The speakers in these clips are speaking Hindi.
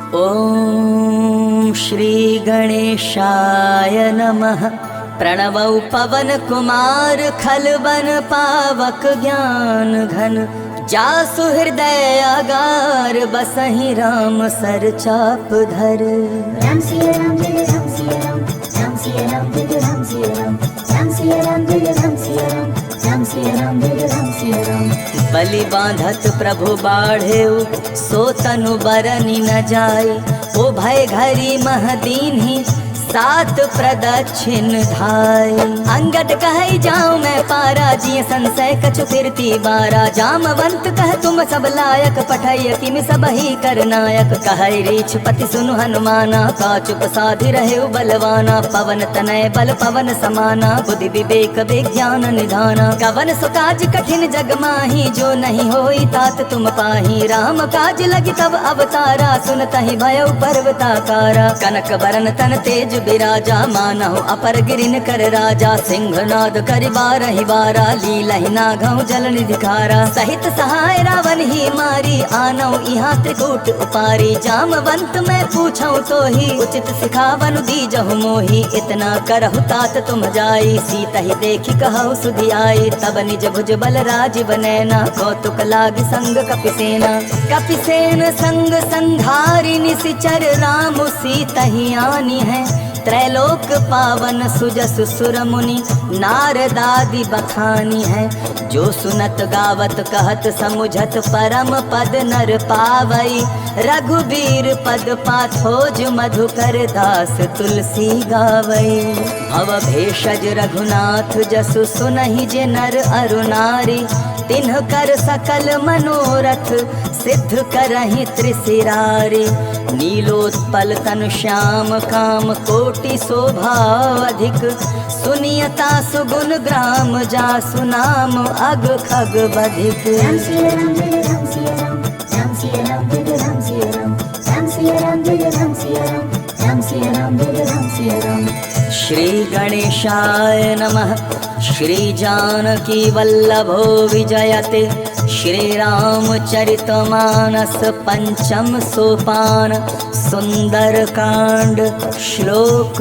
ॐ श्री गणेशाय नमः। प्रणवौ पवन कुमार खलवन पावक ज्ञान घन। जासु हृदय अगार बसहि राम सर चाप धर। राम सिया राम जय राम सिया राम, राम सिया राम जय राम सिया राम, राम सिया राम जय राम सिया राम, राम सिया राम जय राम सिया राम। बलि बांधत प्रभु बाढ़ेउ सो तनु बरनि न जाय। ओ भय घरी मह दीन्हि सात प्रदक्षिण धाय। अंगद कह जाऊं मैं पारा जिय संशय कछु फिरती बारा। जामवंत कह तुम सब लायक पठय किमि सब ही कर नायक। कह रीछ पति सुनु हनुमाना काचुक साधि रहे बलवाना। पवन तनय बल पवन समाना बुद्धि विवेक विज्ञान निधाना। कवन सुकाज कठिन जग माही जो नहीं होई तात तुम पाही। राम काज लगी तब अवतारा सुनतहि भयउ पर्वताकारा। कनक बरन तन तेज बिराजा मानहु अपर गिरिन कर राजा। सिंहनाद करि बारहि बारा लीलहि नागहु जल निधिकारा। सहित सहाय रावण ही मारी आनौ इहाँ त्रिकूट उपारी। जामवंत मैं पूछऊं तो ही उचित सिखावनु दीजहु मोही। इतना करहु तात तुम जाई सीतहि देखि कहु सुधि आई। तब निज भुज बल राजीव नैना कौतुक लागी संग कपिसेना। कपिसेन संग संघारि निशिचर राम सीतहि आनी है। त्रैलोक पावन सुजस सुर मुनि नारदादि बखानी है। जो सुनत गावत कहत समुझत परम पद नर पावई। रघुबीर पद पाथोज मधुकर दास तुलसी गावई। भव भेषज रघुनाथ जसु सुनहि जे नर अरु नारी। तिन्ह कर सकल मनोरथ सिद्ध करहि त्रिशिरारी। नीलोत्पल तनु श्याम काम कोटि शोभा अधिक। सुनियता सुगुण ग्राम जासु नाम अग खग बधिक। राम सिया राम जय राम सिया राम, राम सिया राम जय राम सिया राम, राम सिया राम जय राम सिया राम, राम सिया राम जय राम सिया राम। श्री गणेशाय नमः। श्री जानकी वल्लभो विजयते। श्री रामचरित मानस पंचम सोपान। सुंदर कांड श्लोक।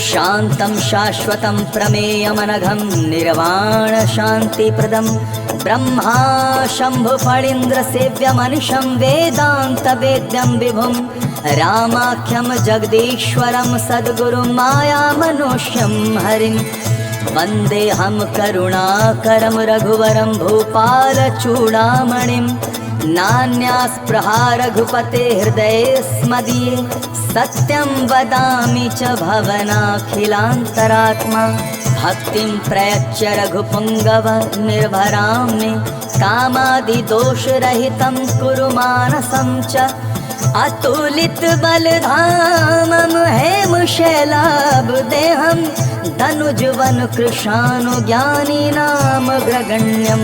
शांतं शाश्वतं प्रमेयमनघं निर्वाण शांति प्रदम। ब्रह्मा शंभु फणीन्द्र सेव्यमनिशं वेदांत वेद्यं विभुं। रामाख्यं जगदीश्वरं सद्गुरुं माया मनुष्यं हरिं। वन्देऽहं करुणाकरं रघुवरं भूपाल चूडामणिं। नान्यास्पृहा रघुपते हृदये स्मदीये। सत्यं वदामि च भवनाखिलान्तरात्मा। भक्तिं प्रयच्छ रघुपुङ्गव निर्भरां मे। कामादिदोषरहितं कुरु मानसं च। अतुलित बलधामं हेमशैलाब्देहं। धनुजवन कृशानुज्ञानिनाम ग्रगण्यं।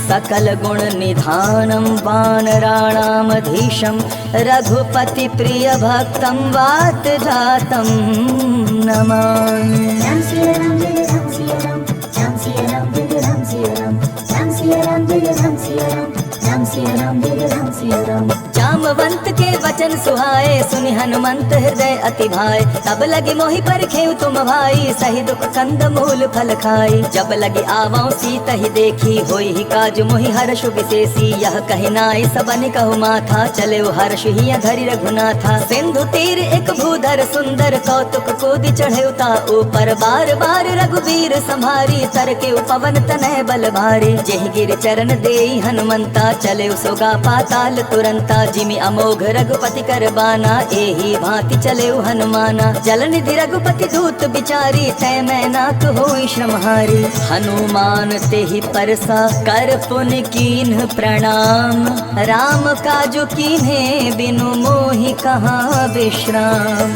सकल गुण निधानं वानराणामधीशं। रघुपति प्रिय भक्तं वात जातं नमामि। राम सिया राम जय राम सिया राम, राम सिया राम जय राम सिया राम, राम सिया राम जय राम सिया राम, राम सिया राम जय राम सिया राम। जामवंत के वचन सुहाए सुनि हनुमंत हृदय अति भाए। तब लगे मोहि परखेउ तुम भाई सही दुख कंद मूल फल खाई। जब लगे आवाऊं सीत ही देखी होई ही काज मोहि हर्ष विशेषी। यह कहि नाई सबन कहु माथा चले हर्ष ही घरि रघुनाथा। सिंधु तीर एक भूधर सुंदर कौतुक कूदि चढ़े उता ऊपर। बार बार रघुवीर संभारी तर के पवन तनय बल भारी। जेहि गिर चरण देई हनुमंता चले सोगा पाताल तुरंता। जिमि अमोघ रघुपति कर बाना एही भांति चले हनुमाना। जल निधि रघुपति दूत बिचारी तय मैं नाथ होई श्रमहारी। हनुमान तेहि परसा कर पुनि कीन्ह प्रणाम। राम काजु कीन्हे बिनु मोहि कहाँ विश्राम।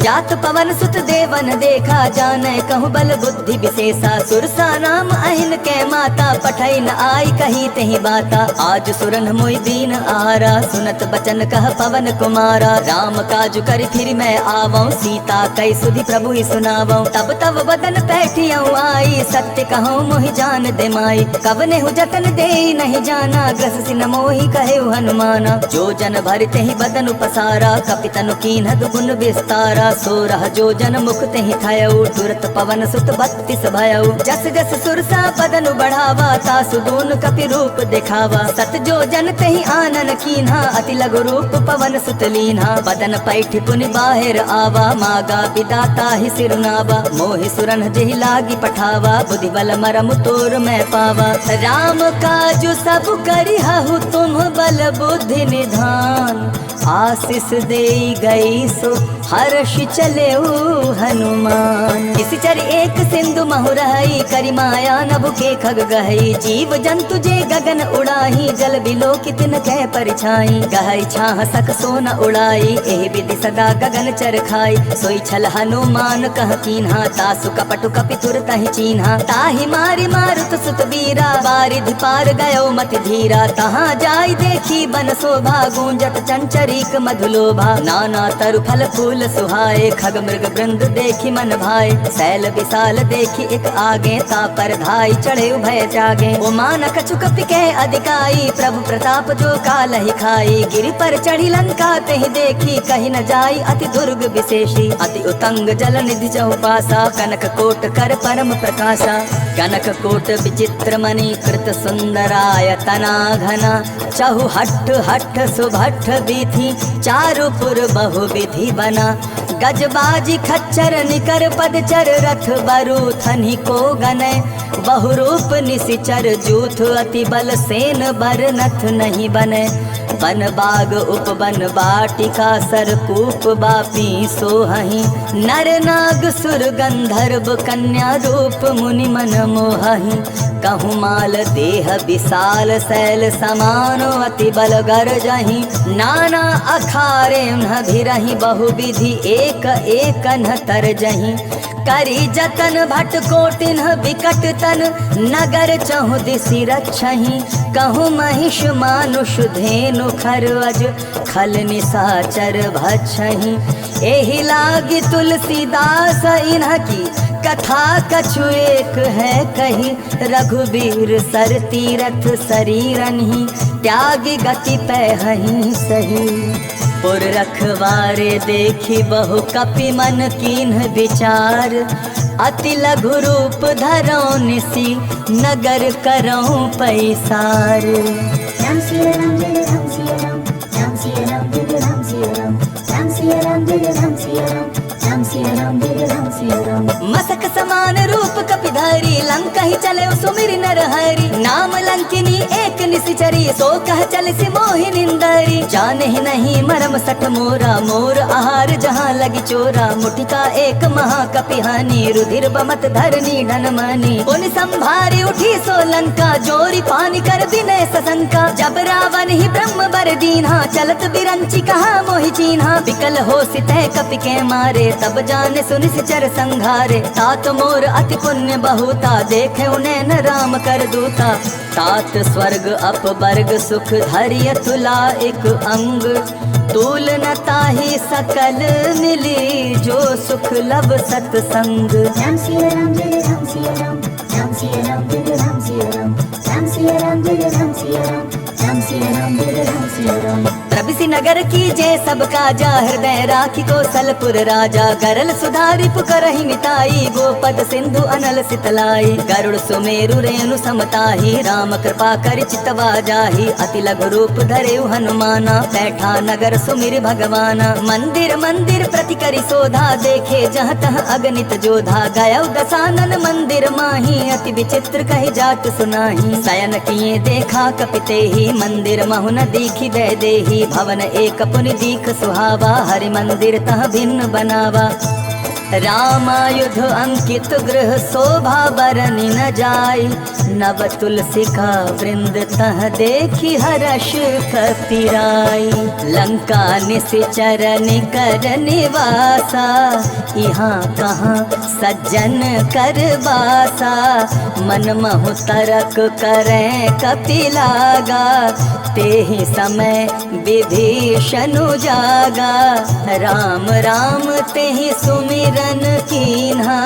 जात पवन सुत देवन देखा जाने कहूँ बल बुद्धि विशेषा सुरसा नाम अहिन के माता पठई न आई कही तही बाता आज सुरन मोई दीन आरा सुनत बचन कह पवन कुमारा राम काज कर फिर मैं आवऊं सीता कई सुधि प्रभु ही सुनावऊं तब तब बदन पैठियऊं आई सत्य कहूँ मोहि जान दे माई कवने हु जतन दे नहीं जाना ग्रस सिन मोहि कहे हनुमाना जो जन भरते ही बदन उपसारा कपितनु कीन्ह दुगुन विस्तारा सोरह जो जन मुक्त ही थयऊ तुरत पवन सुत 32 भयऊ जस जस सुरसा बदन बढ़ावा तासु दून कपि रूप दिखावा सत जो जन तहि आनन कीन्हा अति लघु रूप पवन सुत लीन्हा बदन पैठ पुनि बाहिर आवा मागा विदाता ही सिरुनावा मोहि सुरन जेहि लागी पठावा बुद्धि बल मरम तोर मैं पावा राम काजु सब करिहु तुम बल बुद्धि निधान आशीष दे गई सो हर्ष चले हनुमान इसी चर एक सिंधु महुरही करी माया नभ के खग गहई जीव जंतु जे गगन उड़ाही जल बिलो कितन कह परिछाई गहई छाह सक सोन उड़ाई एहि विधि सदा गगन चर खाई सोई छल हनुमान कह कीन्हा तासु कपटु कपि तुरत ही चीन्हा ताहि मारि मारुत सुत बीरा बारिधि पार गयो मति धीरा तहाँ जाई देखी बन शोभा गूंजत चंचरीक मधुलोभा नाना तरु फल फूल सुहाए खग मृग वृंद देखी मन भाए सैल विशाल देखी एक आगे ता पर धाई चढ़े भय जागे ओ मान कछु कपि के अधिकाई प्रभु प्रताप जो काल ही खाई गिरि पर चढ़ी लंका तहि देखी कही न जाई अति दुर्ग विशेषी अति उतंग जल निधि चहुपासा कनक कोट कर परम प्रकाशा कनक कोट विचित्र मणि कृत सुंदरायतना घना चहु हट्ठ हट्ठ सुभट्ठ विधि चारुपुर बहु विधि बना गजबाजी खच्चर निकर पदचर रथ बरु थनि को गने बहुरूप निशिचर जूथ अति बल सेन बर नथ नहीं बने बन बाग उपवन बाटिका सरकूप बापी सोहहि नर नाग सुर गंधर्व कन्या रूप मुनि मन मोहहि कहूँ माल देह विशाल शैल समानो अति बल गरजहि नाना अखारे भिरहि बहु विधि एक एक न तरजहि करी जतन भट कोटिन विकट तन नगर चहु दिशि रक्षहि कहूँ महिष मानुष धेनु खरवज खल निशाचर भक्षहि एहि लागी तुलसीदास इन्ह की कथा कछु एक है कही रघुबीर सर तीरथ शरीरहि त्यागी गति पैहहि सही पुर रखवारे देखी बहु कपि मन कीन्ह विचार अति लघु रूप धरौ निसी नगर करौ पैसार राम सिया राम जय राम सिया राम राम सिया राम जय राम सिया राम राम सिया राम जय राम सिया राम राम सिया राम जय राम सिया राम मसक समान रूप कपिधारी लंका ही चले सुमिर नर हरि नाम लंकिनी एक निशिचरी सो कह चल सि मोहि निंदरी जाने ही नहीं मरम सठ मोरा मोर आहार जहाँ लगी चोरा मुठिका एक महाकपिहानी रुधिर बमत धरनी ढन मनी उन संभारी उठी सो लंका जोरी पानी कर विनय सशंका जब रावण ही ब्रह्म बर दीन्हा चलत बिरंची कहा मोहि चीन्हा विकल हो सितह कपि के मारे तब जाने सुनि सिचर संघारे तात मोर अति पुण्य बहुता देखे उन्हें न राम कर दूता तात स्वर्ग अपवर्ग सुख धैर्य तुला एक अंग तूल न ताहि सकल मिली जो सुख लब सतसंग राम सिया राम जय राम सिया राम राम सिया राम जय राम सिया राम राम सिया राम जय राम सिया राम राम सिया राम जय राम सिया राम प्रभिसि नगर की जय सब काजा हृदय राखी कौशलपुर राजा करल सुधारी पुकरहि मिताई गोपद सिंधु अनल सितलाई गरुड़ सुमेरु रेणु समताही राम कृपा कर चितवा जाही अति लघु रूप धरे हनुमाना बैठा नगर सुमिर भगवाना मंदिर मंदिर प्रति करि शोधा देखे जहाँ तह अगणित जोधा गयो दसानन मंदिर माही अति विचित्र कहि जात सुनाही शयन किए देखा कपिते ही मंदिर महु न दीखी दे देही भवन एक पुनि दीख सुहावा हरि मंदिर तह भिन्न बनावा रामायुध अंकित गृह शोभा बरनि न जाय नव तुलसी का वृंद तह देखी हर्ष कपिराई। लंका निश्चर निकर निवासा, यहाँ कहाँ सज्जन कर बासा। मन महु तरक करें कपिलागा, तेहि समय विभीषणु जागा। राम राम तेहि सुमिरन कीन्हा,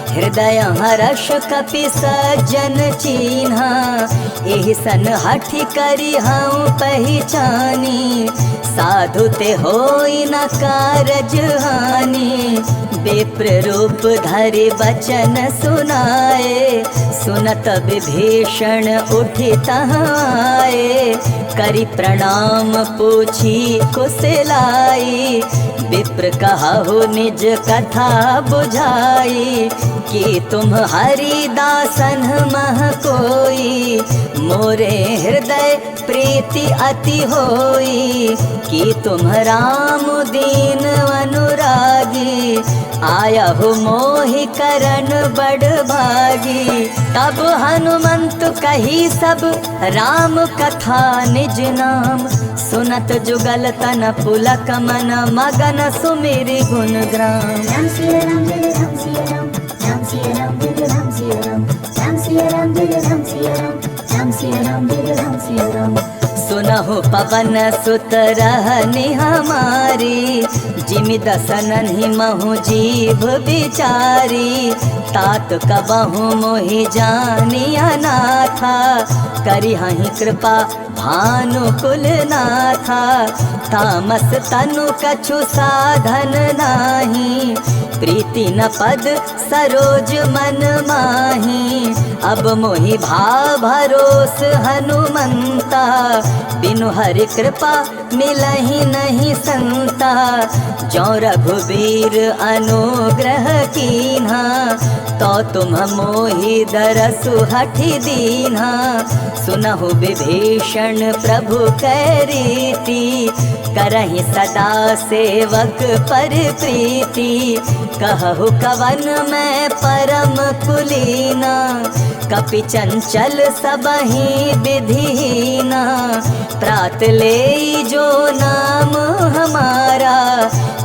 हृदय हर्ष कपि सज्जन चीन्हा। एहि सन हठि करि हऊँ पहचानी, साधु ते होई न कारज हानि। विप्र रूप धरि बचन सुनाए, सुनत विभीषण उठि तहाँ आए। करि प्रणाम पूछी कुशलाई, विप्र कहु निज कथा बुझाई। कि तुम हरिदासन मह कोई, मोरे हृदय प्रीति अति होई। कि तुम राम दीन अनुरागी, आया हो मोहि करन बड़ भागी। तब हनुमंत कही सब राम कथा निज नाम, सुनत जुगल तन पुलक मन मगन सुमिरि गुण ग्राम। राम सिया राम जय राम सिया राम, राम सिया राम जय राम सिया राम, राम सिया राम जय राम सिया राम, राम सिया राम जय राम सिया राम। सुनहु पवन सुत रहनि हमारी, जिमि दसनहि महु जीभ बिचारी। तात कबहु मोहि जानिया नाथा, करिहहि कृपा भानु कुलनाथा। तामस तनु कछु साधन नाही, प्रीति न पद सरोज मन माही। अब मोहि भाव भरोस हनुमंता, बिनु हरि कृपा मिलहि नहीं संता। जो रघुबीर अनुग्रह कीन्हा, तो तुम मोहि दरसु हठि दीन्हा। सुनहु विभीषण प्रभु कै रीति, करहि सदा सेवक पर प्रीति। कहु कवन मैं परम कुलीना, कपि चंचल सबहि विधिहीना। प्रात ले जो नाम हमारा,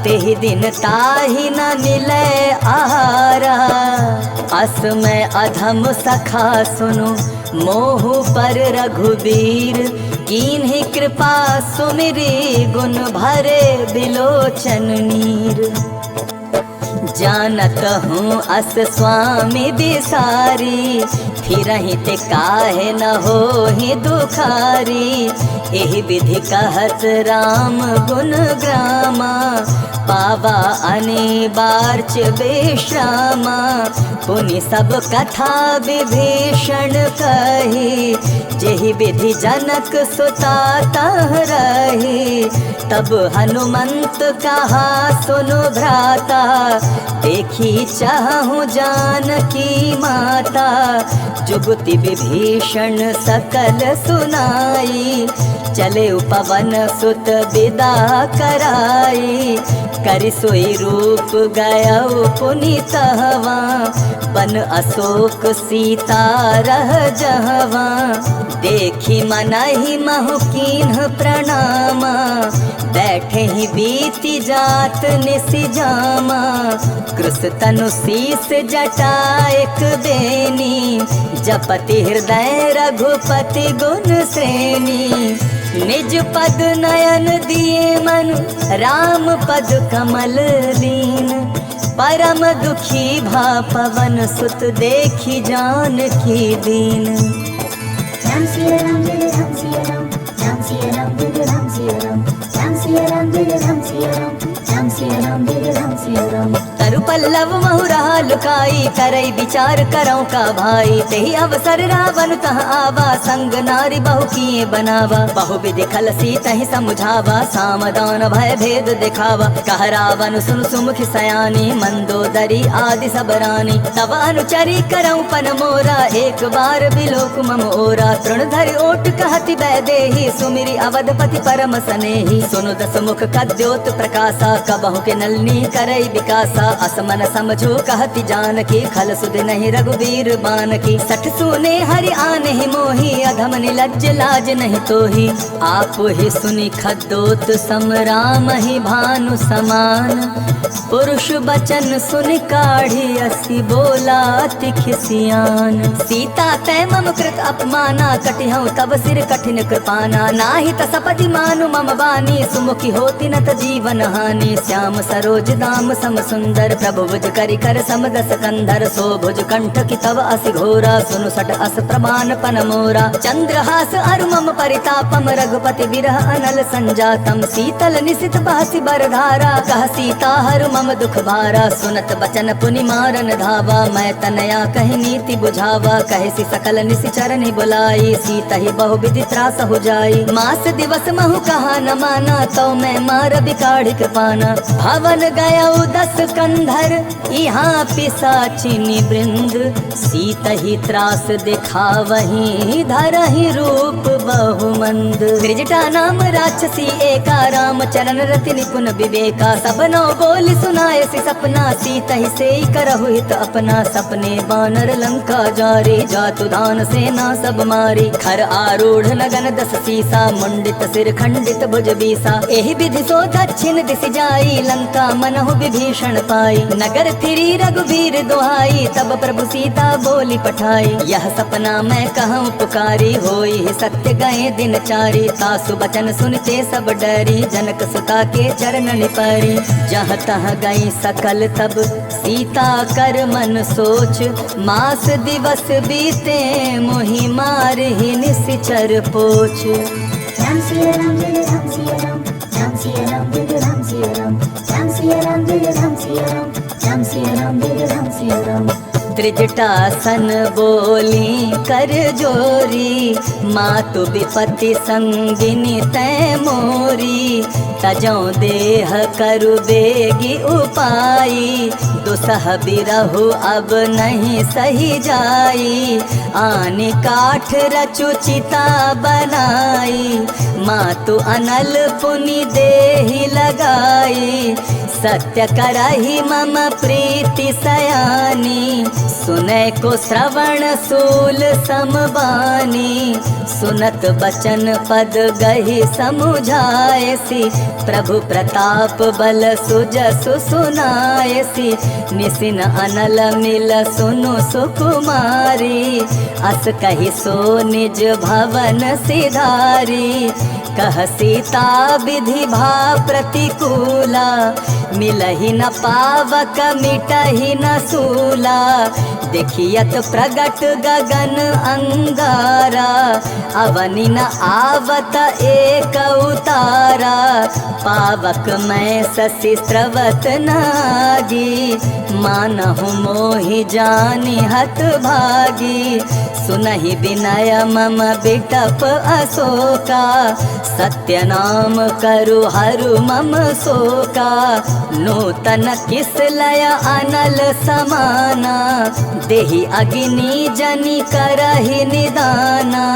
तेहि दिन ताहि न मिले आहारा। अस मैं अधम सखा सुनु, मोहु पर रघुबीर। कीन्हि कृपा सुमिरि गुण भरे बिलोचन नीर। जानत हूँ अस स्वामी बिसारी, फिरहि ते काहे न होहि दुखारी। एहि विधि कहत राम गुण ग्रामा, पावा अनिबार्च विश्रामा। पुनि सब कथा विभीषण कही, जेहि विधि जनक सुता तह रही। तब हनुमंत कहा सुनु भ्राता, देखी चाहूँ जानकी माता। जुगति विभीषण सकल सुनाई, चले पवन सुत विदा कराई। करि सोई रूप गयउ पुनीतहवा, बन अशोक सीता रह जहवा। देखी मनहि महु कीन्ह प्रणामा, बैठे ही बीती जात निसि जामा। कृस तनु शीस जटा एक बेनी, जपति हृदय रघुपति गुण श्रेणी। निज पद नयन दिए मन, राम पद कमल लीन। परम दुखी भा पवन सुत, देखी जानकी दीन। राम सिया राम जय राम सिया राम, राम सिया राम जय राम सिया राम, राम सिया राम जय राम सिया राम, राम सिया राम जय राम सिया राम। तरु पल्लव महु रहा लुकाई, करई विचार करौ का भाई। तेहि अवसर रावण तह आवा, संग नारी बहु किए बनावा। बहु विधि खल सीतहि समुझावा, सामदान भय भेद दिखावा। कह रावण सुन सुमुखि सयानी, मंदोदरी आदि सब रानी। तब अनुचरी करौ पन मोरा, एक बार बिलोक मम ओरा। तृण धरि ओट कहति वैदेही, सुमिरि अवधपति परम सनेही। सुनु दस मुख कद्योत प्रकाशा, कबहु के नलनी करई विकासा। अस मन समझो कहती जान की, खल सुध नहीं रघुबीर बान की। सठ सुने हरि आन ही मोही, अधम निलज्ज लाज नहीं तोही। आप ही सुनी खद्दोत सम राम ही भानु समान। पुरुष बचन सुन काढ़ी असी बोला अति खिसियान। सीता तै मम कृत अपमाना, कटिहऊँ तब सिर कठिन कृपाना। नाहि त सपति मानु मम बानी, सुमुखी होती न त जीवन हानि। श्याम सरोज दाम सम सुंदर, प्रभु भुज करि कर सम दस कंधर। सो भुज कंठ की तव असि घोरा, सुनु सट अस प्रमाण पन मोरा। चंद्रहास अरु मम परितापम, रघुपति विरह अनल संजातम। शीतल निशित बहसि बरधारा, कह सीता हरु मम दुख भारा। सुनत बचन पुनि मारन धावा, मैं तनया कहि नीति बुझावा। कहसी सकल निशि चरनि बुलाई, सीता ही बहु विधि त्रास हो जाई। मास दिवस महु कहा न माना, तो मैं मार बिकाढ़ी कृपाना। भवन गया 10 कंधर, यहाँ पिसाचिनी वृंद। सीता ही त्रास दिखावही, धरहि रूप बहुमंद। त्रिजटा नाम राक्षसी एका, राम चरण रति निपुण विवेका। सबनो बोल सुनायसी सपना, सीता ही से करहु हित अपना। सपने बानर लंका जारी, जातु दान सेना सब मारी। खर आरूढ़ नगन 10 सीसा, मुंडित सिर खंडित भुज बीसा। एहि विधि सो दक्षिण दिशि जाई, लंका मनहु विभीषण पाई। नगर फिरी रघुबीर दुहाई, तब प्रभु सीता बोली पठाई। यह सपना मैं कहूँ पुकारी, होई सत्य गए दिन चारी। तासु बचन सुनते सब डरी, जनक सुता के चरण परी। जहाँ तहाँ गई सकल तब सीता कर मन सोच। मास दिवस बीते मोहि मार ही निश्चर पोछ। राम सिया राम जय राम सिया राम, राम सिया राम जय राम सिया राम, राम सिया राम जय राम सिया राम, राम सिया राम जय राम सिया राम। त्रिजटासन बोली कर जोरी, मातु विपत्ति संगिनी तै मोरी। तजौ देह करु बेगी उपाई, दुसह बिरहु अब नहीं सही जाई। आने काठ रचु चिता बनाई, मातु अनल पुनि देहि लगाई। सत्य करहि मम प्रीति सयानी, सुनै को श्रवण सूल समबानी। सुनत बचन पद गहि समुझायसी, प्रभु प्रताप बल सुजसु सुनायसी। निसिन अनल मिल सुनु सुकुमारी, अस कहि सो निज भवन सिधारी। कह सीता विधि भा प्रतिकूला, मिलहि न पावक मिटहि न सूला। देखियत प्रगट गगन अंगारा, अवनि न आवत एक उतारा। पावक मैं शशि स्रवत नागी, मानहु मोहि जानि हत भागी। सुनहि विनय मम बिटप अशोका, सत्य नाम करु हरु मम शोका। नूतन किस लय अनल समाना, देहि अग्नि जनि करहि निदाना।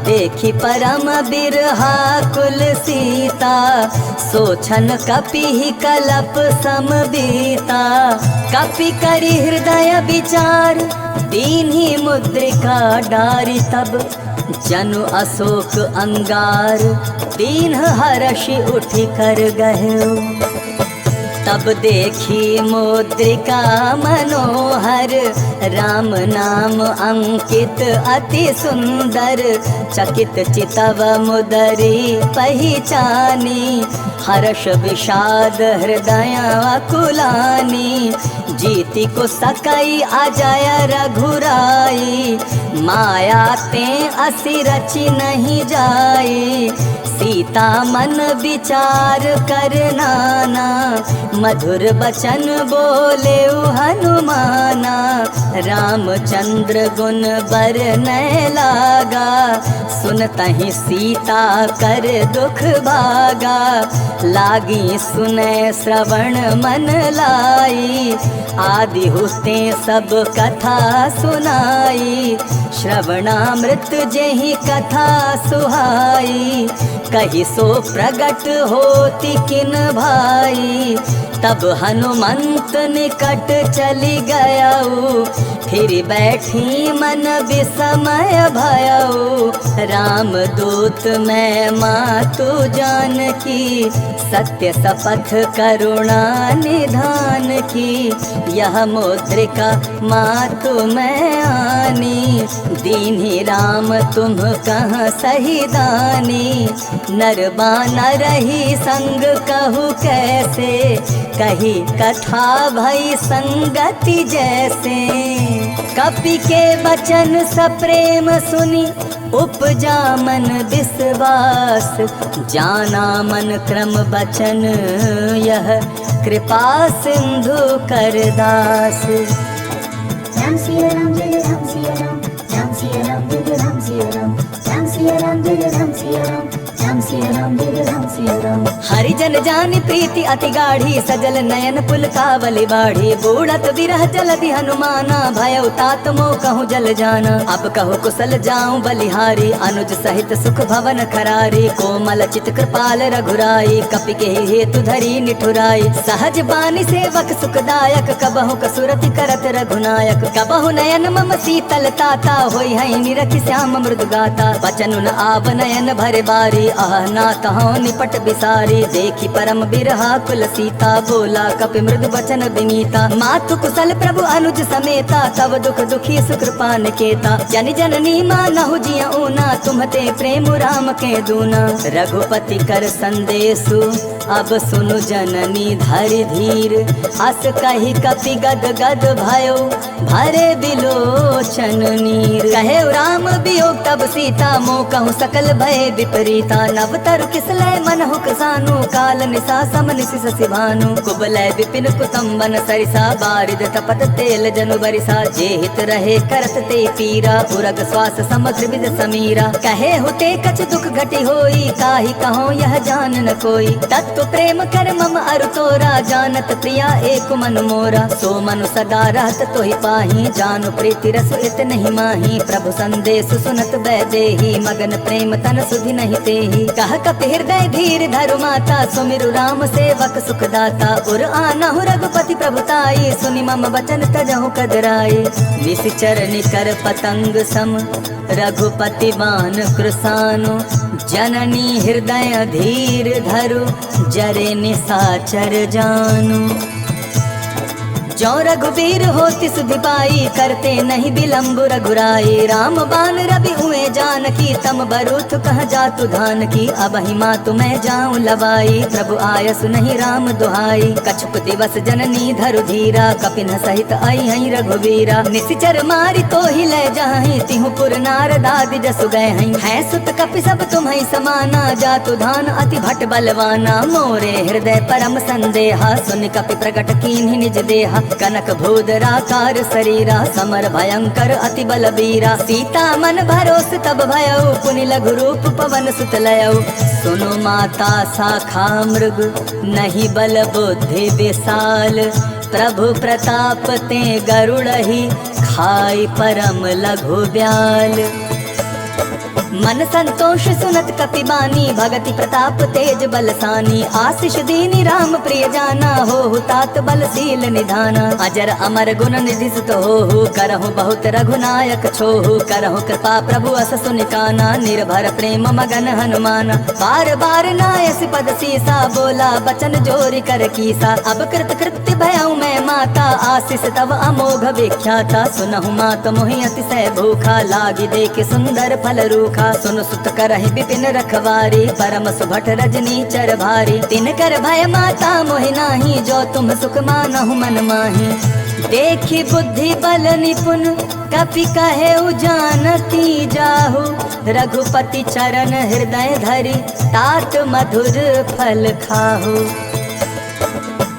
देखि परम बिरहा कुल सीता, सोछन कपि कलप समबीता। कपि करि हृदय विचार, दीन्हि मुद्रिका डारि। तब जनु अशोक अंगार, दीन हर्षि उठि कर गह्यो। तब देखी मुद्रिका मनोहर, राम नाम अंकित अति सुंदर। चकित चितव मुदरी पहिचानी, हर्ष विषाद हृदय अकुलानी। जीति को सकई अजय रघुराई, माया ते असि रचि नहीं जाई। सीता मन विचार कर नाना, मधुर बचन बोले हनुमाना। रामचंद्र गुण बरनै लागा, सुनतहि सीता कर दुख भागा। लागी सुनै श्रवण मन लाई, आदि होते सब कथा सुनाई। श्रवणामृत जेहि कथा सुहाई, कहि यही सो प्रगट होती किन भाई, तब हनुमंत निकट चली गयाऊ, फिर बैठी मन विस्मय भयऊ। राम दूत मैं मातु जानकी, सत्य शपथ करुणा निधान की, यह मुद्रिका मातु मैं आनी, दीन्ही राम तुम कहाँ सही दानी। नर बानर ही संग कहू कैसे, कही कथा भई संगति जैसे। कपि के वचन सप्रेम सुनी, उपजा मन विश्वास, जाना मन क्रम वचन यह, कृपा सिंधु कर दास। राम सिया राम जय राम सिया राम, राम सिया राम जय राम सिया राम, राम सिया राम जय राम सिया राम, राम सिया राम जय राम सिया राम। हरिजन जानी प्रीति अति गाढ़ी, सजल नयन पुलकावली बाढ़ी, बूढ़त विरह जलधि हनुमाना, भयउ तात मोह कहूँ जल जाना। अब कहूँ कुशल जाऊं बलिहारी, अनुज सहित सुख भवन खरारी, कोमल चित कृपाल रघुराई, कपि के हेतु धरी निठुराई। सहज बानी सेवक सुखदायक, कबहु कसुरति करत रघुनायक, कबहु नयन मम शीतल ताता, होई है निरखि श्याम मृदु गाता। बचन न आव नयन भरे बारी, आह नाथ हूँ निपट बिसारी, देखी परम बिरहा कुल सीता, बोला कपि मृदु वचन विनीता। मातु कुशल प्रभु अनुज समेता, तब दुख दुखी सुकृपा निकेता। जन जननी मानहु जिया ऊना, तुम्हते प्रेम राम के दूना। रघुपति कर संदेशु अब सुनु जननी धरि धीर, अस कही कपि गद गद भयो, भरे बिलोचन नीर। कहे राम वियोग तब सीता, मोह कहूँ सकल भय विपरीता। नव तरु किसलय मन हुक सानु, काल निशा सम निशि शशि भानु। कुबलय विपिन कुसुम्बन सरिसा, बारिद तपत तेल जनु बरिसा। जे हित रहे करत ते पीरा, उरग श्वास समग्र विद समीरा। कहे होते कछ दुख घटी होई, काहि कहो यह जान न कोई। तत्व प्रेम कर मम अरु तोरा, जानत प्रिया एक मन मोरा। सो मनु सदा रहत तोहि पाही, जानु प्रीति रसु इत नहीं माही। प्रभु संदेश सुनत बैदेही, मगन प्रेम तन सुधि नहीं तेही। कह कपि हृदय धीर धरु माता, सुमिरु राम सेवक सुखदाता। उर आनहु रघुपति प्रभुताई, सुनि मम वचन तजहु कदराई। निश्चर निकर पतंग सम, रघुपति बान कृसानु। जननी हृदय धीर धरु, जरे निशाचर जानु। जो रघुबीर होति सुधि पाई, करते नहीं विलम्ब रघुराई। राम बान रवि हुए जानकी, तम बरूथ कह जातु धान की। अब ही मातु मैं जाऊं लवाई, प्रभु आयसु नहीं राम दुहाई। कछुक दिवस जननी धरु धीरा, कपिन सहित आई हई रघुवीरा। निशिचर मारी तो ही ले जाहि, तिहु पुर नारदादि जसु गए हई। है सुत कपि सब तुम्हि समाना, जातु धान अति भट बलवाना। मोरे हृदय परम संदेहा, सुनि कपि प्रकट कीन्हि निज देहा। कनक भूधराकार शरीरा, समर भयंकर अति बलबीरा। सीता मन भरोस तब भयउ, पुनि लघु रूप पवन सुत लयउ। सुनु माता शाखा मृग, नहीं बल बुद्धि विशाल। प्रभु प्रताप ते गरुड़हि, खाई परम लघु ब्याल। मन संतोष सुनत कपि बानी, भगति प्रताप तेज बलसानी। आशीष दीनी राम प्रिय जाना, हो तात बलशील निधाना। अजर अमर गुण निधि सुत हो, करहु बहुत रघुनायक छोहु। करहु कृपा प्रभु अस सुनिकाना, निर्भर प्रेम मगन हनुमाना। बार बार नायस पद सीसा, बोला बचन जोरि कर कीसा। अब कृत कृत्य भयउ मैं माता, आशीष तव अमोघ विख्याता। सुनहु मात मोहि अतिशय भूखा, लागी देख सुंदर फल रूखा। सुन सुत करहि विपिन रखवारी, परम सुभट रजनी चर भारी। तिनकर भय माता मोहि नाही, जो तुम सुख मानहु मन माही। देखी बुद्धि बल निपुण, कपि कहे जानती जाहु। रघुपति चरण हृदय धरि, तात मधुर फल खाहु।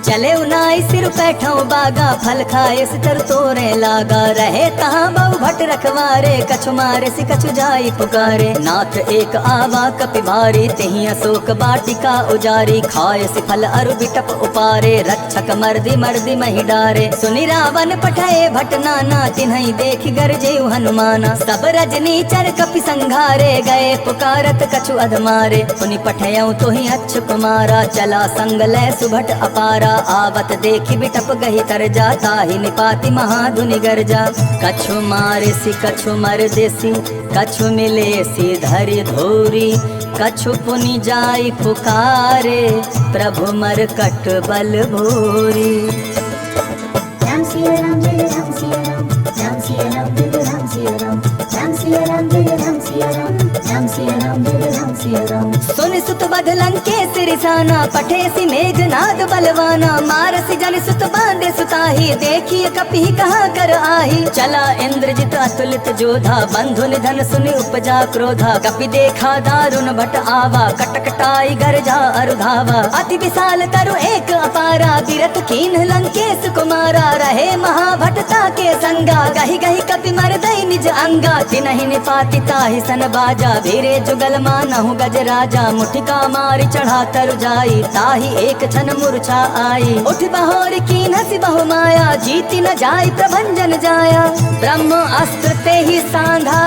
चले उनाई सिर बैठो बागा, फल खाए सितर तोरे लागा। रहे तहाँ बहु भट रखवारे, कछु मारे से कछु जाई पुकारे। नाथ एक आवा कपि भारी, तेहि अशोक बाटिका उजारी। खाए से फल अरु बिटप उपारे, रक्षक मर्दी मर्दी मही डारे। सुनि रावण पठाए भट नाना, तिन्हि देखि गरजे हनुमाना। सब रजनी चर कपि संघारे, गए पुकारत कछु अधमारे। सुनि पठयऊ तोहि अच्छ कुमारा, चला संग लय सुभट अपारा। आवत देखि बिटप गही तर जाता, ही निपाति महाधुनि गर्जा। कछु मारे सी कछु मर देसी, कछु मिले सी धरि धोरी। कछु पुनि जाई पुकारे, प्रभु मरकट बल भोरी। राम सिया राम जय राम सिया राम, राम सिया राम जय राम सिया राम, राम सिया राम जय राम सिया राम, राम सिया राम जय राम सिया राम। सुनि सुत बध लंकेश रिसाना, पठे सी मेघनाद बलवाना। मारसी जन सुत बांधे सुताही, देखिए कपि कहाँ कर आही। चला इंद्रजित अतुलित जोधा, बंधु निधन सुनि उपजा क्रोधा। कपि देखा दारुण भट आवा, कटकटाई गर्जा अरुधावा। अति विशाल तरु एक अपारा, बिरत कीन लंकेश कुमारा। रहे महाभटता के संगा, गही गही कपि मर दई निज अंगा। तिनहि निपाति ताहि सन बाजा, धीरे जुगल मानहु गज राजा। मुठिका मारी चढ़ा तरु जाई, ताहि एक क्षण मूर्छा आई। उठ बहोर कीन हसी बहु माया, जीति न जाई प्रभंजन जाया। ब्रह्म अस्त्र ते ही सांधा,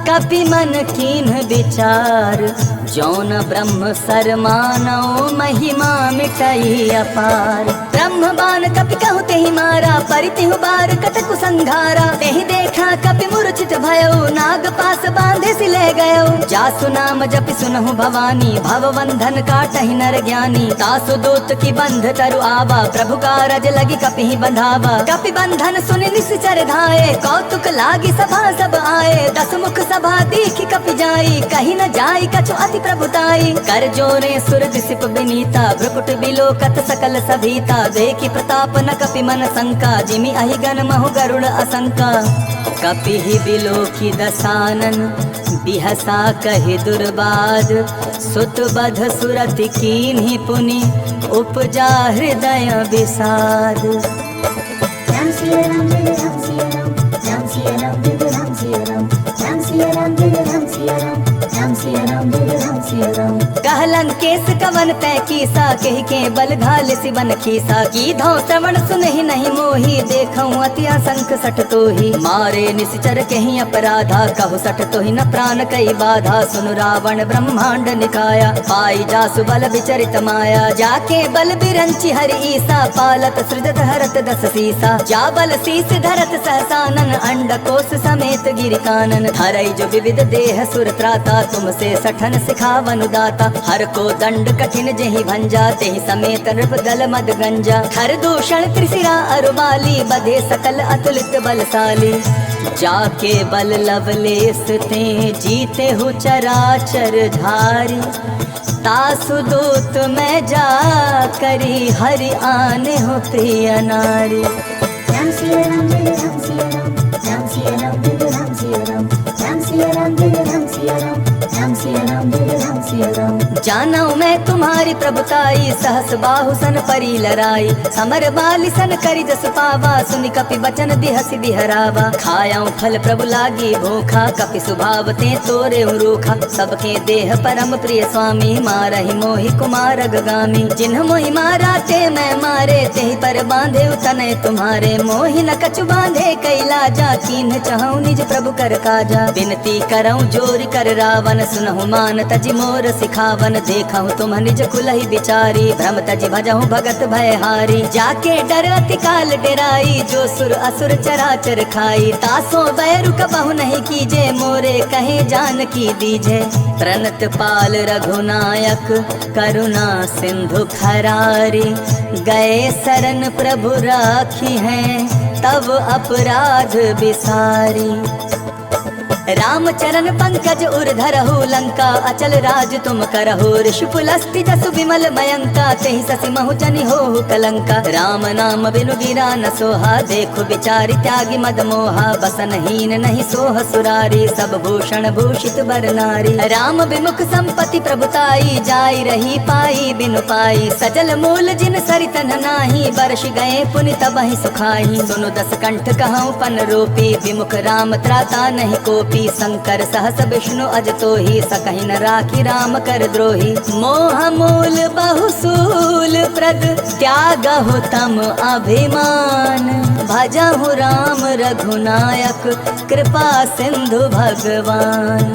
कपि मन कीन विचार। जौन ब्रह्म सर मानौ, महिमा मिटई अपार। ब्रह्म बाण कपि कहु तेहि मारा, परितिहु बार कटकु संघारा। तेहि देखा कपि मूर्छित भयउ, नाग पास बांधे सि ले गयउ। जासु नाम जपि सुनहु भवानी, भवबंधन काटहि नर ज्ञानी। तासु दूत की बंध तरु आवा, प्रभु कारज लगी कपि ही बंधावा। कपि बंधन सुनि निश्चर धाये, कौतुक लागी सभा सब आए। दस मुख सभा देखि कपि जाई, कहीं न जाई कछु अति प्रभुताई। कर जोरे सुर दिसिप बिनीता, भ्रुकुट बिलोकत सकल सभीता। देखि प्रताप न कपि मन शंका, जिमि अहिगन महु गरुड़ असंका। कपि ही बिलोकी दसानन, बिहसा कहि दुर्बाद। सुत बध सुरति कीन्हि पुनि, उपजा हृदय विषाद। राम सिया राम जय राम सिया राम, राम सिया राम जय राम सिया राम, राम सिया राम जय राम सिया राम, राम सिया राम जय राम सिया राम। कह लंकेश कवन तै कीसा, कहि के बल घाल सिवन खीसा। की धौ श्रवण सुनहि नहीं मोही, देखऊं अति असंख सठ तोही। मारे निश्चर कहीं अपराधा, कहु सठ तोहि न प्राण कई बाधा। सुनु रावण ब्रह्मांड निकाया, पाई जासु बल विचरित माया। जाके बल बिरंचि हरि ईसा, पालत सृजत हरत दस सीसा। जा बल शीस धरत सहसानन, अंड कोश समेत गिरि कानन। धरई जो विविध देह सुर त्राता, तुमसे सठन सिखावन दाता। हर को दंड कठिन जेहि भंजा, तेहि समेत नृप दल मद गंजा। खर दूषण त्रिशिरा अरुबाली, बधे सकल अतुलित बलशाली। जाके बल लवलेस ते, जीते हु चराचर धारी। तासु दूत में जा करी, हरि आने हो प्रिय नारी। राम सिया राम जय राम सिया राम, राम सिया राम जय राम सिया राम, राम सिया राम जय राम सिया राम, राम सिया राम जय राम सिया राम। जानऊ मैं तुम्हारी प्रभुताई, सहस बाहु सन परी लराई। समर बाली सन करि जस पावा, सुनि कपि बचन दिहसि दिहरावा। खायाऊं फल प्रभु लागी भूखा, कपि सुभाव ते तोरे रूखा। सबके देह परम प्रिय स्वामी, मारहि मोहि कुमार गगामी। जिन्ह मोहि मारा ते मैं मारे, तेहि पर बांधे तनय तुम्हारे। मोहि न कछु बांधे कैला जा, कीन्ह चाहूं निज प्रभु कर काजा। विनती करऊं जोरि कर रावण, सुनहु मान तजि मोर सिखावन। देखहु तुम निज कुलहि बिचारी, भ्रम तजि भजहु भगत भयहारी। जाके डर अति काल डेराई, जो सुर असुर चराचर खाई। तासो बैरु कबहु नहीं कीजे, मोरे कहे जान की दीजे। प्रणत पाल रघुनायक, करुणा सिंधु खरारी। गए शरण प्रभु राखी हैं, तब अपराध बिसारी। राम चरण पंकज उर्धरहु लंका अचल राज तुम करहु ऋषि पुलस्ति जसु विमल मयंका तेहि ससि महु जनि होहु कलंका राम नाम बिनु गिरा न सोहा देखो बिचारी त्यागी मद मोहा बसनहीन नहीं सोह सुरारी सब भूषण भूषित बर नारी राम विमुख संपत्ति प्रभुताई जाई रही पाई बिनु पाई सजल मूल जिन सरितन नाही बरस गए पुनि तबहि सुखाई सुनु दस कंठ कहूँ पन रूपी विमुख राम त्राता नहीं कोपी शंकर सहस विष्णु अज तोहि सकहि न राखी राम कर द्रोही मोह मूल बहुसूल प्रद त्यागहु तम अभिमान भजहु राम रघुनायक कृपा सिंधु भगवान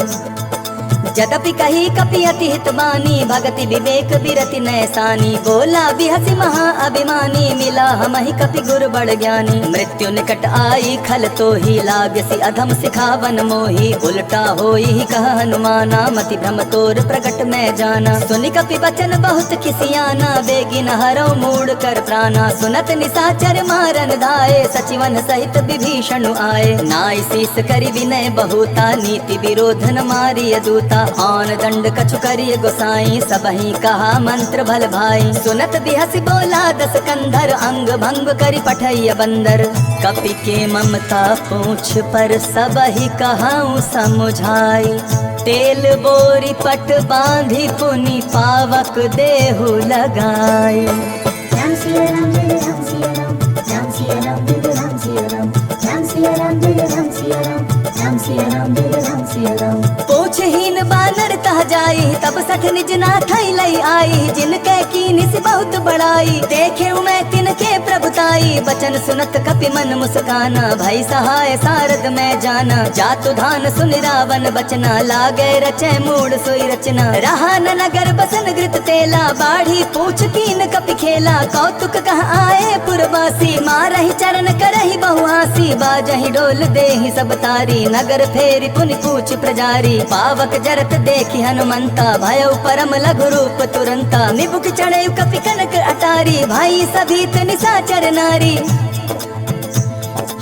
जदपि कही कपि अति हित बानी भगति विवेक बिरति नैसानी बोला बिहसी महा अभिमानी मिला हमहि कपि गुरु बड़ ज्ञानी मृत्यु निकट आई खल तो ही लागसी अधम सिखावन मोही उल्टा होई कह हनुमाना मति भ्रम तोर प्रकट में जाना सुनि कपि बचन बहुत किसियाना बेगी न हरौ मूड कर प्राणा सुनत निसाचर मारन धाये सचिवन सहित विभीषण आए नाई शीस करि विनय बहुता नीति विरोध न मारिय दूता आन दंड कछु करिय गोसाई सबही कहा मंत्र भल भाई सुनत बिहसी बोला दस कंधर अंग भंग करि पठैय बंदर कपि के ममता पूछ पर सबही कहाऊं समुझाई तेल बोरी पट बांधी पुनि पावक देहु लगाई राम सिया राम जय राम सिया राम राम सिया राम जय राम सिया राम राम सिया राम जय राम सिया राम राम सिया राम जय राम सिया राम पूछहीन बानर तह जाई तब सठ निज नाथ लई आई जिनके कीन से बहुत बड़ाई देखे मैं तिनके प्रभुताई बचन सुनत कपि मन मुस्काना भई सहाय सारद में जाना जातु धान सुन रावण बचना लागे रचे मूड सोई रचना रहा न नगर बसन घृत तेला बाढ़ी पूछ कीन कपि खेला कौतुक कह आए पुरवासी मारहि चरण करहि बहुहासी बाजहि डोल देहि सब तारी नगर फेरी पुनि पूछ प्रजारी पावक जरत देखि हनुमंता भयउ परम लघु रूप तुरंता निबुक चढ़े कपि कनक अटारी भाई सभीत निशाचर नारी